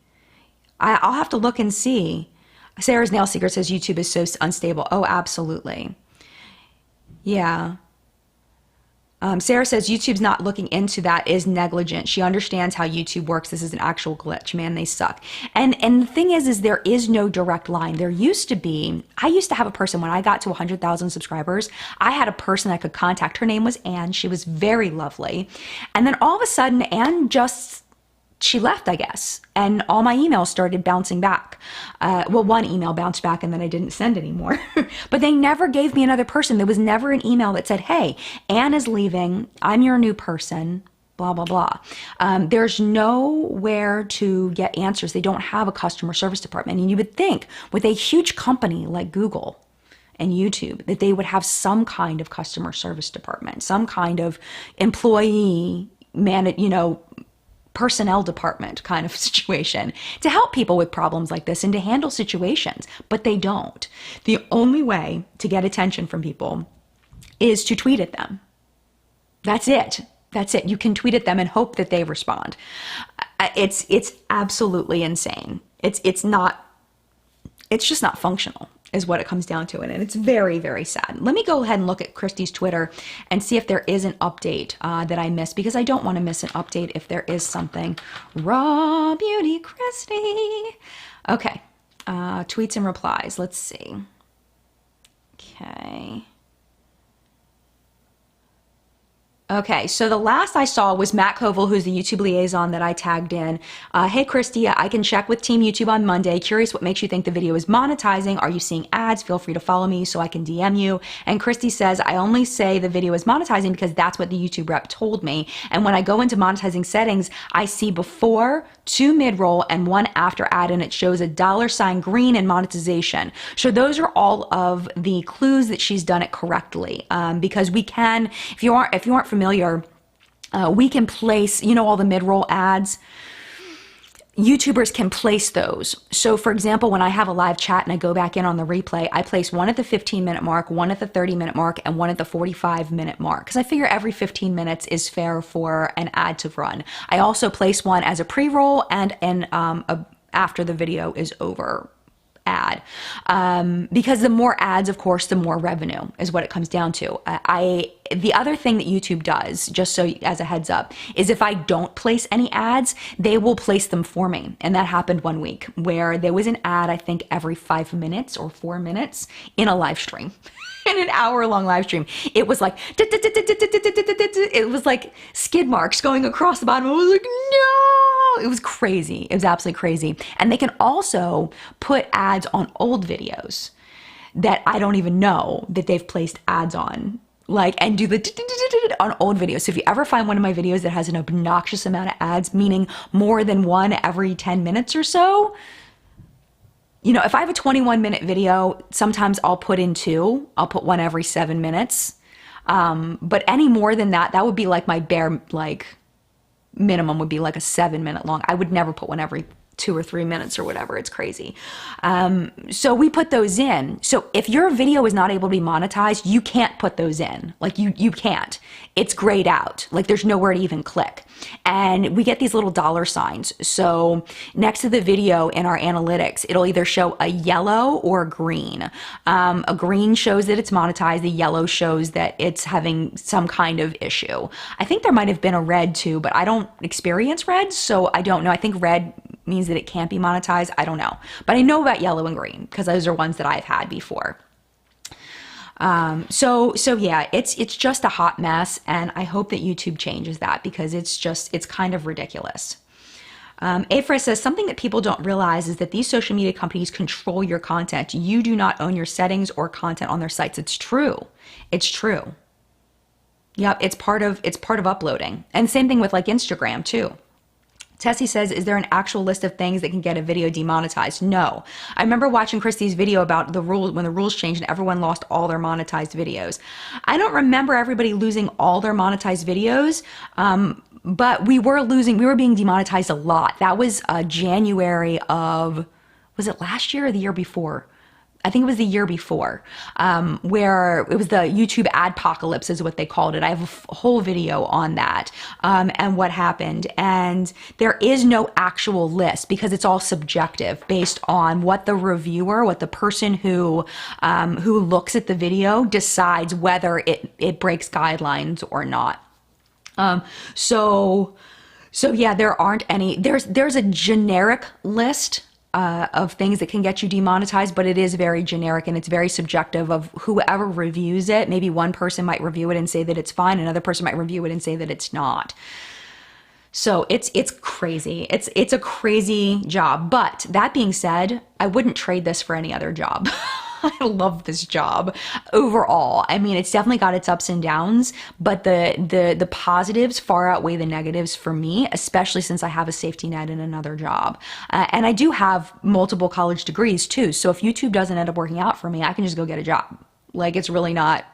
I'll have to look and see. Sarah's Nail Secret says YouTube is so unstable. Oh, absolutely. Yeah. Sarah says YouTube's not looking into that is negligent. She understands how YouTube works. This is an actual glitch. Man, they suck. And the thing is there is no direct line. There used to be, I used to have a person when I got to 100,000 subscribers, I had a person I could contact. Her name was Anne. She was very lovely. And then all of a sudden, Anne she left, I guess, and all my emails started bouncing back. Well, one email bounced back and then I didn't send anymore. But they never gave me another person. There was never an email that said, hey, Anne is leaving. I'm your new person, blah, blah, blah. There's nowhere to get answers. They don't have a customer service department. And you would think with a huge company like Google and YouTube that they would have some kind of customer service department, some kind of employee personnel department kind of situation to help people with problems like this and to handle situations, but they don't. The only way to get attention from people is to tweet at them. That's it. That's it. You can tweet at them and hope that they respond. It's absolutely insane. It's just not functional is what it comes down to. And it's very, very sad. Let me go ahead and look at Kristi's Twitter and see if there is an update that I missed, because I don't want to miss an update if there is something. Raw Beauty Kristi. Okay. Tweets and replies. Let's see. Okay. Okay, so the last I saw was Matt Koval, who's the YouTube liaison that I tagged in. Hey, Kristi, I can check with Team YouTube on Monday. Curious what makes you think the video is monetizing. Are you seeing ads? Feel free to follow me so I can DM you. And Kristi says, I only say the video is monetizing because that's what the YouTube rep told me. And when I go into monetizing settings, I see before, 2 mid-roll, and 1 after ad, and it shows a $ green in monetization. So those are all of the clues that she's done it correctly. Because we can, if you aren't familiar, we can place, all the mid-roll ads. YouTubers can place those. So for example, when I have a live chat and I go back in on the replay, I place 1 at the 15-minute mark, 1 at the 30-minute mark, and 1 at the 45-minute mark. Because I figure every 15 minutes is fair for an ad to run. I also place 1 as a pre-roll and after the video is over ad. Because the more ads, of course, the more revenue is what it comes down to. The other thing that YouTube does, just so as a heads up, is if I don't place any ads, they will place them for me. And that happened one week where there was an ad, I think every 5 minutes or 4 minutes in a live stream. In an hour-long live stream, it was like it was like skid marks going across the bottom. I was like, no, it was crazy. It was absolutely crazy. And they can also put ads on old videos that I don't even know that they've placed ads on, and do the on old videos. So if you ever find one of my videos that has an obnoxious amount of ads, meaning more than 1 every 10 minutes or so, if I have a 21-minute video, sometimes I'll put in 2. I'll put 1 every 7 minutes. But any more than that, that would be like my bare, minimum would be like a 7-minute long. I would never put 1 every 2 or 3 minutes or whatever. It's crazy. So we put those in. So if your video is not able to be monetized, you can't put those in. Like you can't. It's grayed out. Like there's nowhere to even click. And we get these little dollar signs. So next to the video in our analytics, it'll either show a yellow or a green. A green shows that it's monetized. The yellow shows that it's having some kind of issue. I think there might have been a red too, but I don't experience red, so I don't know. I think red means that it can't be monetized. I don't know. But I know about yellow and green because those are ones that I've had before. So yeah, it's just a hot mess, and I hope that YouTube changes that because it's kind of ridiculous. Afra says, something that people don't realize is that these social media companies control your content. You do not own your settings or content on their sites. It's true. It's true. Yep, it's part of uploading. And same thing with like Instagram too. Tessie says, is there an actual list of things that can get a video demonetized? No. I remember watching Kristi's video about the rules, when the rules changed and everyone lost all their monetized videos. I don't remember everybody losing all their monetized videos, but we were being demonetized a lot. That was January of, was it last year or the year before? I think it was the year before, where it was the YouTube adpocalypse is what they called it. I have a whole video on that and what happened. And there is no actual list because it's all subjective based on what the reviewer, what the person who looks at the video decides whether it breaks guidelines or not. So yeah, there aren't any. There's a generic list of things that can get you demonetized, but it is very generic and it's very subjective of whoever reviews it. Maybe one person might review it and say that it's fine, another person might review it and say that it's not. So it's crazy. It's a crazy job. But that being said, I wouldn't trade this for any other job. I love this job overall. I mean, it's definitely got its ups and downs, but the positives far outweigh the negatives for me, especially since I have a safety net in another job. And I do have multiple college degrees too. So if YouTube doesn't end up working out for me, I can just go get a job. Like it's really not,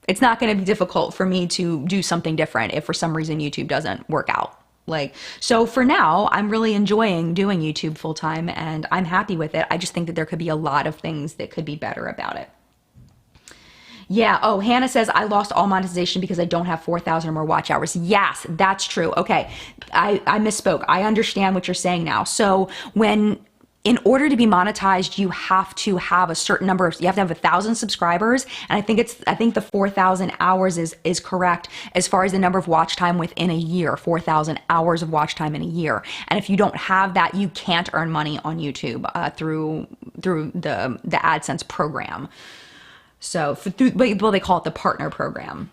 it's not going to be difficult for me to do something different if for some reason YouTube doesn't work out. Like, so for now, I'm really enjoying doing YouTube full time and I'm happy with it. I just think that there could be a lot of things that could be better about it. Yeah. Oh, Hannah says, I lost all monetization because I don't have 4,000 or more watch hours. Yes, that's true. Okay. I misspoke. I understand what you're saying now. So in order to be monetized, you have to have a certain number of, you have to have 1,000 subscribers. And I think the 4,000 hours is correct as far as the number of watch time within a year, 4,000 hours of watch time in a year. And if you don't have that, you can't earn money on YouTube through the AdSense program. So well, they call it the partner program.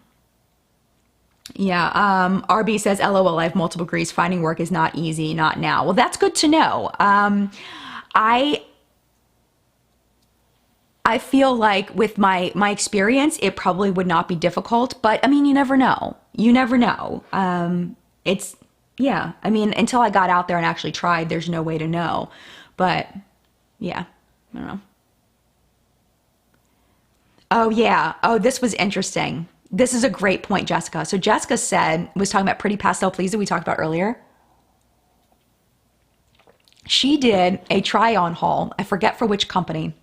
Yeah. RB says, LOL, I have multiple degrees. Finding work is not easy, not now. Well, that's good to know. I feel like with my experience, it probably would not be difficult, but I mean, you never know. You never know. Yeah, I mean, until I got out there and actually tried, there's no way to know. But yeah, I don't know. Oh yeah. Oh, this was interesting. This is a great point, Jessica. So Jessica was talking about Pretty Pastel Please that we talked about earlier. She did a try-on haul. I forget for which company,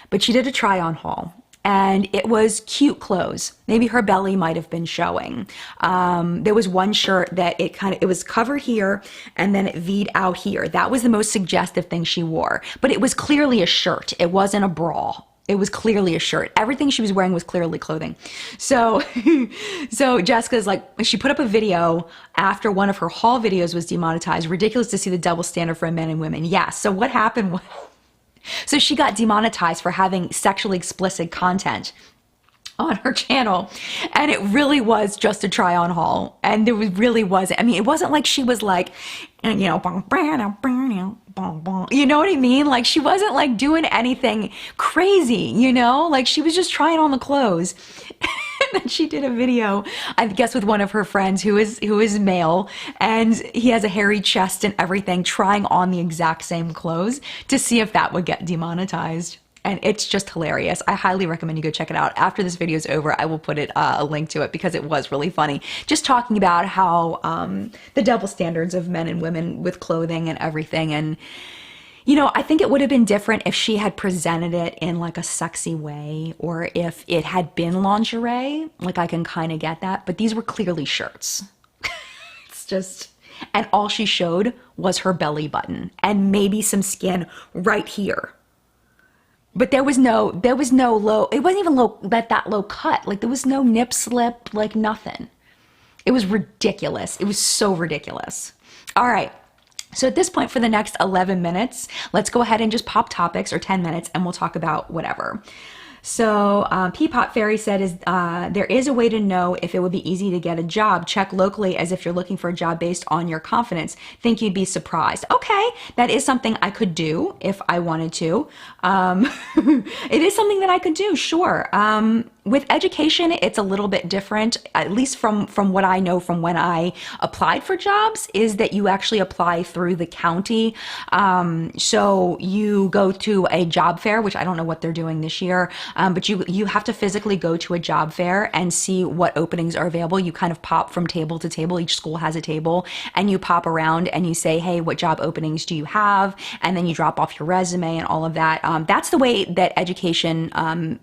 but she did a try-on haul and it was cute clothes. Maybe her belly might have been showing. There was one shirt that it was covered here and then it V'd out here. That was the most suggestive thing she wore, but it was clearly a shirt. It wasn't a bra. It was clearly a shirt. Everything she was wearing was clearly clothing. So Jessica's like, she put up a video after one of her haul videos was demonetized. Ridiculous to see the double standard for men and women. Yeah. So what happened was, so she got demonetized for having sexually explicit content on her channel. And it really was just a try on haul. And there really wasn't, I mean, it wasn't like she was like, you know what I mean? Like she wasn't like doing anything crazy, you know, like she was just trying on the clothes. And then she did a video, I guess with one of her friends who is male and he has a hairy chest and everything, trying on the exact same clothes to see if that would get demonetized. And it's just hilarious. I highly recommend you go check it out. After this video is over, I will put a link to it because it was really funny. Just talking about how the double standards of men and women with clothing and everything. And, you know, I think it would have been different if she had presented it in like a sexy way, or if it had been lingerie. Like, I can kind of get that. But these were clearly shirts. It's just... And all she showed was her belly button and maybe some skin right here. But there was no low, it wasn't even low, that low cut. Like, there was no nip slip, like nothing. It was ridiculous. It was so ridiculous. All right. So at this point, for the next 11 minutes, let's go ahead and just pop topics, or 10 minutes, and we'll talk about whatever. So Peapot Fairy said, there is a way to know if it would be easy to get a job. Check locally as if you're looking for a job based on your confidence. Think you'd be surprised. Okay, that is something I could do if I wanted to. It is something that I could do, sure. With education, it's a little bit different, at least from what I know from when I applied for jobs, is that you actually apply through the county. So you go to a job fair, which I don't know what they're doing this year, but you have to physically go to a job fair and see what openings are available. You kind of pop from table to table. Each school has a table, and you pop around and you say, hey, what job openings do you have? And then you drop off your resume and all of that. That's the way that education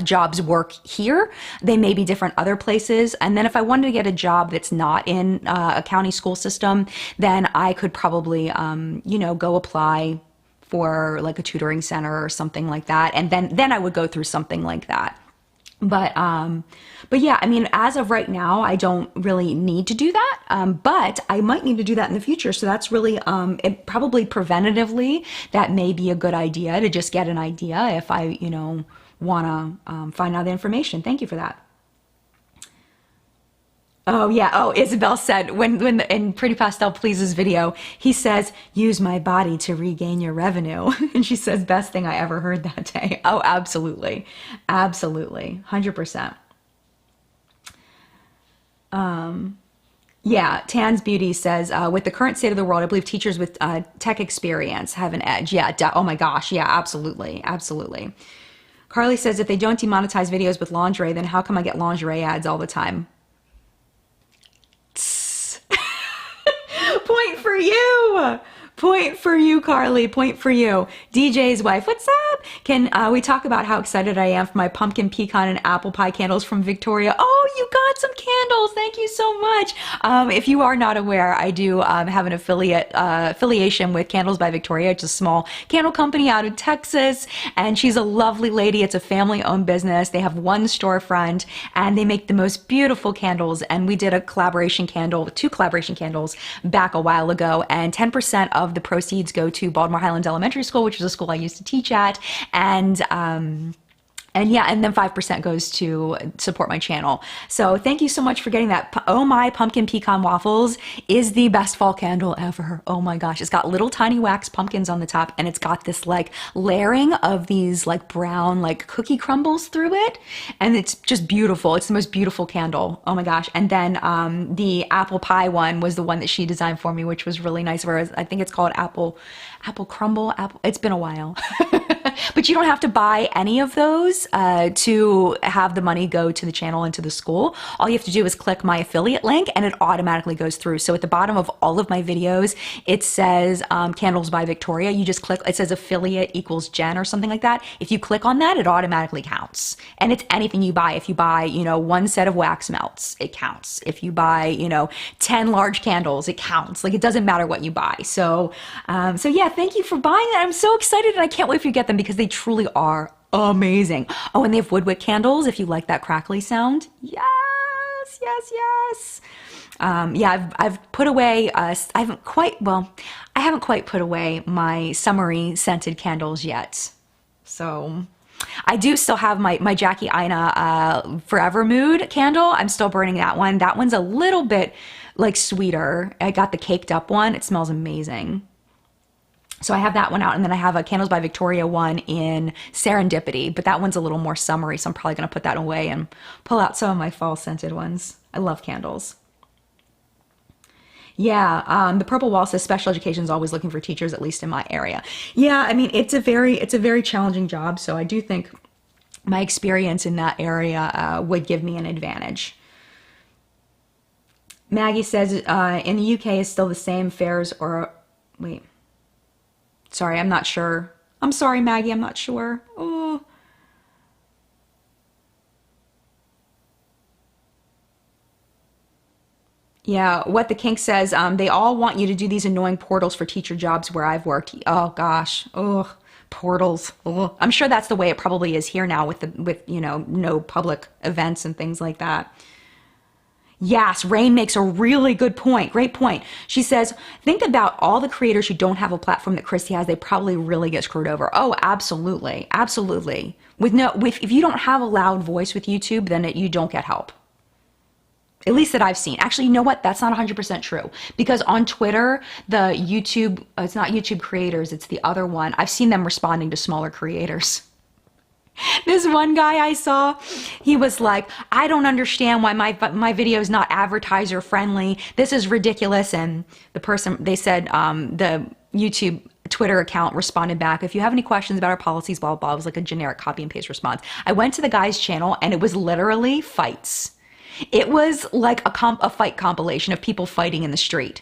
jobs work here. They may be different other places. And then if I wanted to get a job that's not in a county school system, then I could probably, you know, go apply for like a tutoring center or something like that. And then I would go through something like that. But yeah, I mean, as of right now, I don't really need to do that. But I might need to do that in the future. So that's really, probably preventatively, that may be a good idea, to just get an idea if I, you know, want to find out the information. Thank you for that. Oh yeah. Oh, Isabel said when in Pretty Pastel Pleases video, he says, use my body to regain your revenue. And she says, best thing I ever heard that day. Oh, absolutely. Absolutely. 100%. Yeah, Tan's Beauty says, with the current state of the world, I believe teachers with tech experience have an edge. Yeah, oh my gosh. Yeah, absolutely. Absolutely. Carly says, if they don't demonetize videos with lingerie, then how come I get lingerie ads all the time? Point for you. Point for you, Carly. Point for you. DJ's wife, what's up? Can we talk about how excited I am for my pumpkin, pecan, and apple pie candles from Victoria? Oh, you got some candles. Thank you so much. If you are not aware, I do have an affiliation with Candles by Victoria. It's a small candle company out of Texas, and she's a lovely lady. It's a family-owned business. They have one storefront, and they make the most beautiful candles. And we did a collaboration candle, 2 collaboration candles back a while ago, and 10% of the proceeds go to Baltimore Highlands Elementary School, which is a school I used to teach at, and yeah, and then 5% goes to support my channel. So thank you so much for getting that. Oh My Pumpkin Pecan Waffles is the best fall candle ever. Oh my gosh. It's got little tiny wax pumpkins on the top, and it's got this like layering of these like brown like cookie crumbles through it. And it's just beautiful. It's the most beautiful candle. Oh my gosh. And then the apple pie one was the one that she designed for me, which was really nice. Whereas I think it's called apple crumble. It's been a while. But you don't have to buy any of those to have the money go to the channel and to the school. All you have to do is click my affiliate link, and it automatically goes through. So at the bottom of all of my videos, it says Candles by Victoria. You just click, it says affiliate equals Jen or something like that. If you click on that, it automatically counts. And it's anything you buy. If you buy, you know, 1 set of wax melts, it counts. If you buy, you know, 10 large candles, it counts. Like, it doesn't matter what you buy. So yeah, thank you for buying that. I'm so excited, and I can't wait for you to get them because they truly are amazing. Oh, and they have woodwick candles if you like that crackly sound. Yes, yes, yes. Yeah, I've put away, I haven't quite put away my summery scented candles yet. So I do still have my Jackie Aina Forever Mood candle. I'm still burning that one. That one's a little bit like sweeter. I got the caked up one. It smells amazing. So I have that one out, and then I have a Candles by Victoria one in Serendipity, but that one's a little more summery, so I'm probably going to put that away and pull out some of my fall scented ones. I love candles. Yeah, the Purple Wall says special education is always looking for teachers, at least in my area. Yeah, I mean, it's a very challenging job, so I do think my experience in that area would give me an advantage. Maggie says in the UK is still the same fares or wait. Sorry, I'm not sure. I'm sorry, Maggie, I'm not sure. Oh. Yeah, what the kink says, they all want you to do these annoying portals for teacher jobs where I've worked. Oh gosh, oh, portals. Oh. I'm sure that's the way it probably is here now with no public events and things like that. Yes, Rain makes a really good point. Great point. She says, think about all the creators who don't have a platform that Kristi has. They probably really get screwed over. Oh, absolutely. Absolutely. If you don't have a loud voice with YouTube, then you don't get help. At least that I've seen. Actually, you know what? That's not 100% true. Because on Twitter, it's not YouTube creators, it's the other one. I've seen them responding to smaller creators. This one guy I saw, he was like, I don't understand why my video is not advertiser friendly. This is ridiculous. And they said, the YouTube Twitter account responded back, if you have any questions about our policies, blah, blah, blah. It was like a generic copy and paste response. I went to the guy's channel and it was literally fights. It was like a fight compilation of people fighting in the street.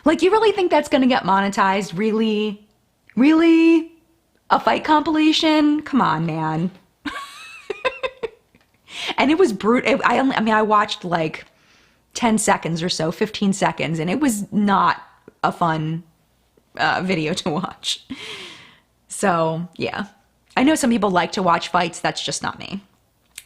Like, you really think that's going to get monetized? Really? Really? A fight compilation? Come on, man. And it was brutal. I watched like 10 seconds or so, 15 seconds, and it was not a fun video to watch. So, yeah. I know some people like to watch fights. That's just not me.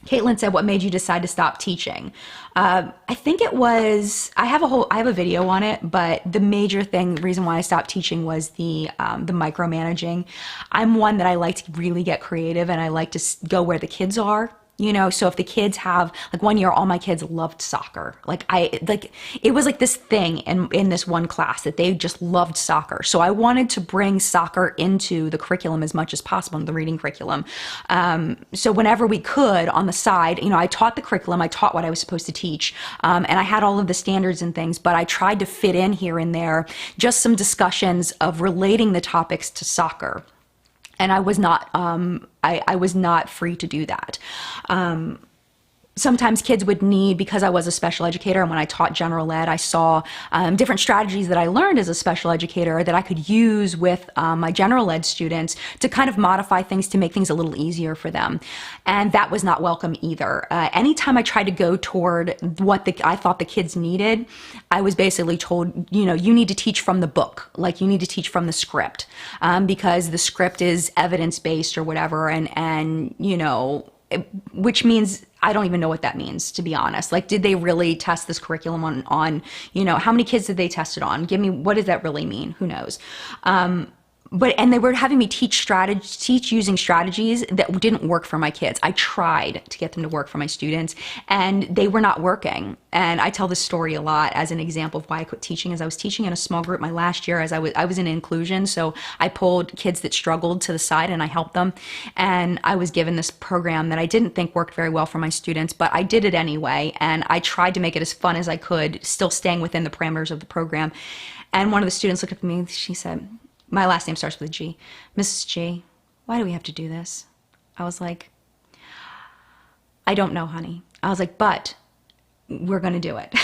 Caitlin said, what made you decide to stop teaching? I think it was, I have a video on it, but the major reason why I stopped teaching was the micromanaging. I'm one that I like to really get creative and I like to go where the kids are. So if the kids have, like, one year, all my kids loved soccer. It was like this thing in this one class that they just loved soccer. So I wanted to bring soccer into the curriculum as much as possible, in the reading curriculum. So whenever we could on the side, I taught the curriculum, I taught what I was supposed to teach, and I had all of the standards and things, but I tried to fit in here and there just some discussions of relating the topics to soccer. And I was not, I was not free to do that. Sometimes kids would need, because I was a special educator, and when I taught general ed, I saw different strategies that I learned as a special educator that I could use with my general ed students to kind of modify things to make things a little easier for them. And that was not welcome either. Anytime I tried to go toward what I thought the kids needed, I was basically told, you need to teach from the book, like you need to teach from the script, because the script is evidence-based or whatever, and which means I don't even know what that means, to be honest. Like, did they really test this curriculum on how many kids did they test it on? What does that really mean? Who knows? And they were having me teach using strategies that didn't work for my kids. I tried to get them to work for my students, and they were not working. And I tell this story a lot as an example of why I quit teaching. As I was teaching in a small group my last year, as I was in inclusion, so I pulled kids that struggled to the side and I helped them. And I was given this program that I didn't think worked very well for my students, but I did it anyway. And I tried to make it as fun as I could, still staying within the parameters of the program. And one of the students looked at me, she said, my last name starts with a G. Mrs. G, why do we have to do this? I was like, I don't know, honey. I was like, but we're going to do it.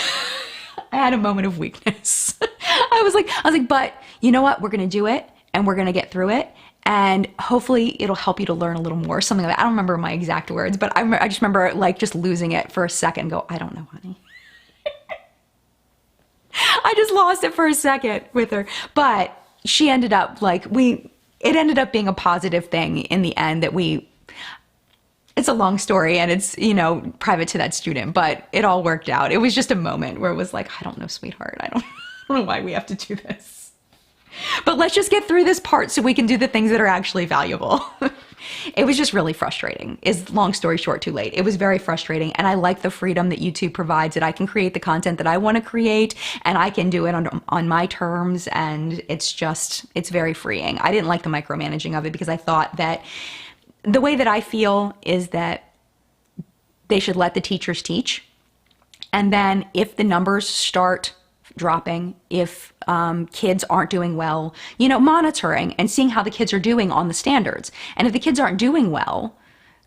I had a moment of weakness. I was like, but you know what? We're going to do it, and we're going to get through it. And hopefully it'll help you to learn a little more, something like that. I don't remember my exact words, but I just remember just losing it for a second, go, I don't know, honey. I just lost it for a second with her. But she ended up it ended up being a positive thing in the end it's a long story and it's, private to that student, but it all worked out. It was just a moment where it was like, I don't know, sweetheart. I don't know why we have to do this, but let's just get through this part so we can do the things that are actually valuable. It was just really frustrating, is long story short, too late. It was very frustrating, and I like the freedom that YouTube provides, that I can create the content that I want to create, and I can do it on my terms, and it's very freeing. I didn't like the micromanaging of it because I thought that the way that I feel is that they should let the teachers teach, and then if the numbers start dropping, if kids aren't doing well, monitoring and seeing how the kids are doing on the standards. And if the kids aren't doing well,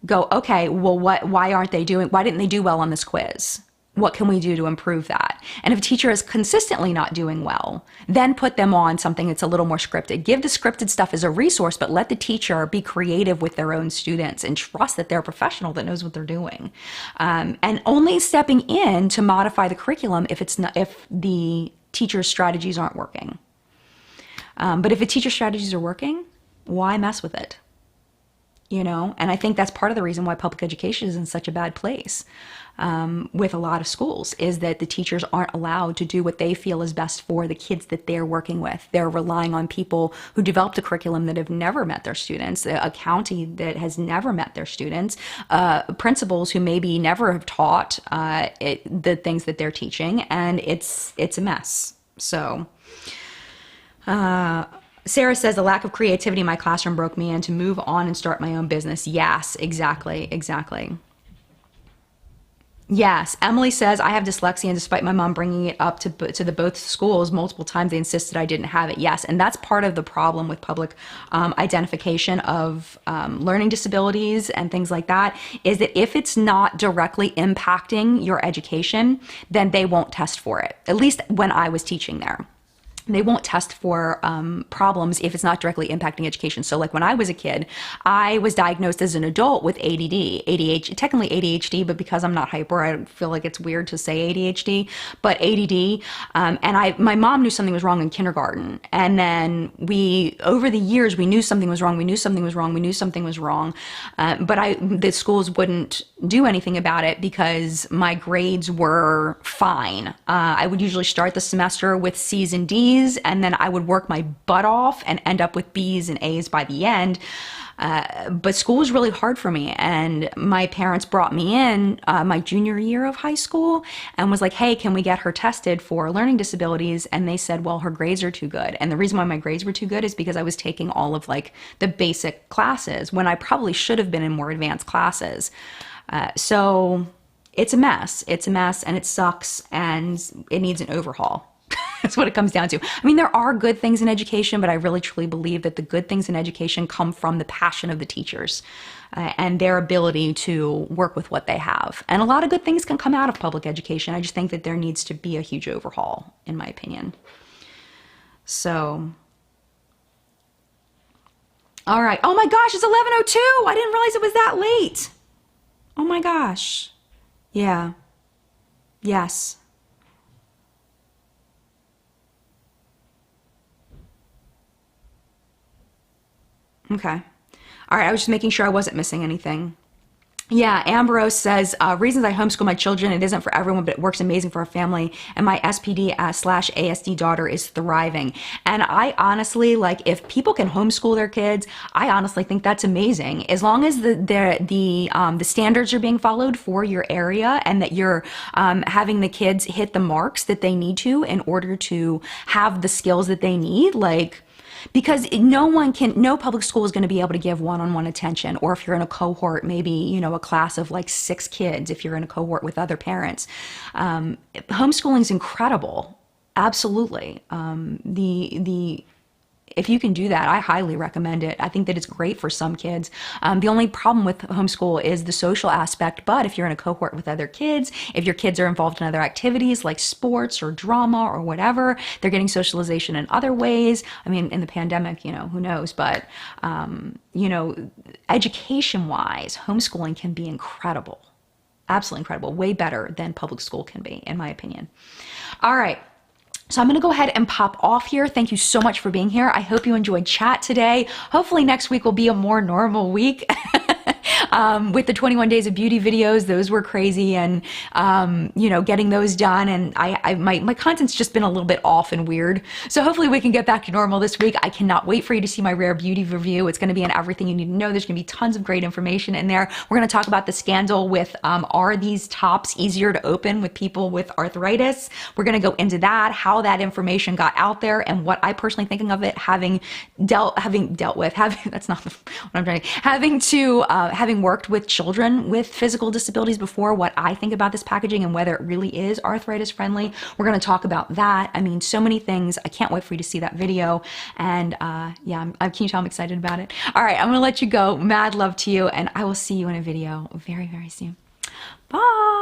go, okay, well, why didn't they do well on this quiz? What can we do to improve that? And if a teacher is consistently not doing well, then put them on something that's a little more scripted. Give the scripted stuff as a resource, but let the teacher be creative with their own students and trust that they're a professional that knows what they're doing. And only stepping in to modify the curriculum if the teacher's strategies aren't working. But if the teacher's strategies are working, why mess with it? And I think that's part of the reason why public education is in such a bad place with a lot of schools, is that the teachers aren't allowed to do what they feel is best for the kids that they're working with. They're relying on people who developed a curriculum that have never met their students, a county that has never met their students, principals who maybe never have taught the things that they're teaching, and it's a mess. So Sarah says, the lack of creativity in my classroom broke me in to move on and start my own business. Yes, exactly. Yes, Emily says, I have dyslexia, and despite my mom bringing it up to the both schools multiple times, they insisted I didn't have it. Yes, and that's part of the problem with public identification of learning disabilities and things like that, is that if it's not directly impacting your education, then they won't test for it. At least when I was teaching there. They won't test for problems if it's not directly impacting education. So like when I was a kid, I was diagnosed as an adult with ADD, ADHD, technically ADHD, but because I'm not hyper, I feel like it's weird to say ADHD, but ADD. And my mom knew something was wrong in kindergarten. And then over the years, we knew something was wrong. But the schools wouldn't do anything about it because my grades were fine. I would usually start the semester with C's and D's, and then I would work my butt off and end up with B's and A's by the end. But school was really hard for me, and my parents brought me in my junior year of high school and was like, hey, can we get her tested for learning disabilities? And they said, well, her grades are too good. And the reason why my grades were too good is because I was taking all of like the basic classes when I probably should have been in more advanced classes. So it's a mess, and it sucks, and it needs an overhaul. That's what it comes down to. I mean, there are good things in education, but I really truly believe that the good things in education come from the passion of the teachers and their ability to work with what they have. And a lot of good things can come out of public education. I just think that there needs to be a huge overhaul, in my opinion. So, all right. Oh my gosh, it's 11:02. I didn't realize it was that late. Oh my gosh. Yeah. Yes. Okay. All right. I was just making sure I wasn't missing anything. Yeah, Ambrose says, reasons I homeschool my children, it isn't for everyone, but it works amazing for our family. And my SPD slash ASD daughter is thriving. And I honestly, like, if people can homeschool their kids, I honestly think that's amazing. As long as the standards are being followed for your area, and that you're having the kids hit the marks that they need to in order to have the skills that they need, like, because no public school is going to be able to give one-on-one attention. Or if you're in a cohort, maybe, a class of like 6 kids, if you're in a cohort with other parents. Homeschooling is incredible. Absolutely. If you can do that, I highly recommend it. I think that it's great for some kids. The only problem with homeschool is the social aspect, but if you're in a cohort with other kids, if your kids are involved in other activities like sports or drama or whatever, they're getting socialization in other ways. I mean, in the pandemic, who knows, but, education-wise, homeschooling can be incredible. Absolutely incredible. Way better than public school can be, in my opinion. All right. So I'm going to go ahead and pop off here. Thank you so much for being here. I hope you enjoyed chat today. Hopefully next week will be a more normal week. With the 21 Days of Beauty videos, those were crazy, and getting those done, and my content's just been a little bit off and weird. So hopefully we can get back to normal this week. I cannot wait for you to see my Rare Beauty review. It's going to be on everything you need to know. There's going to be tons of great information in there. We're going to talk about the scandal with are these tops easier to open with people with arthritis? We're going to go into that, how that information got out there, and what I personally thinking of it, having worked worked with children with physical disabilities before, what I think about this packaging and whether it really is arthritis friendly. We're going to talk about that. I mean, so many things. I can't wait for you to see that video. And yeah, can you tell I'm excited about it? All right, I'm going to let you go. Mad love to you, and I will see you in a video very, very soon. Bye.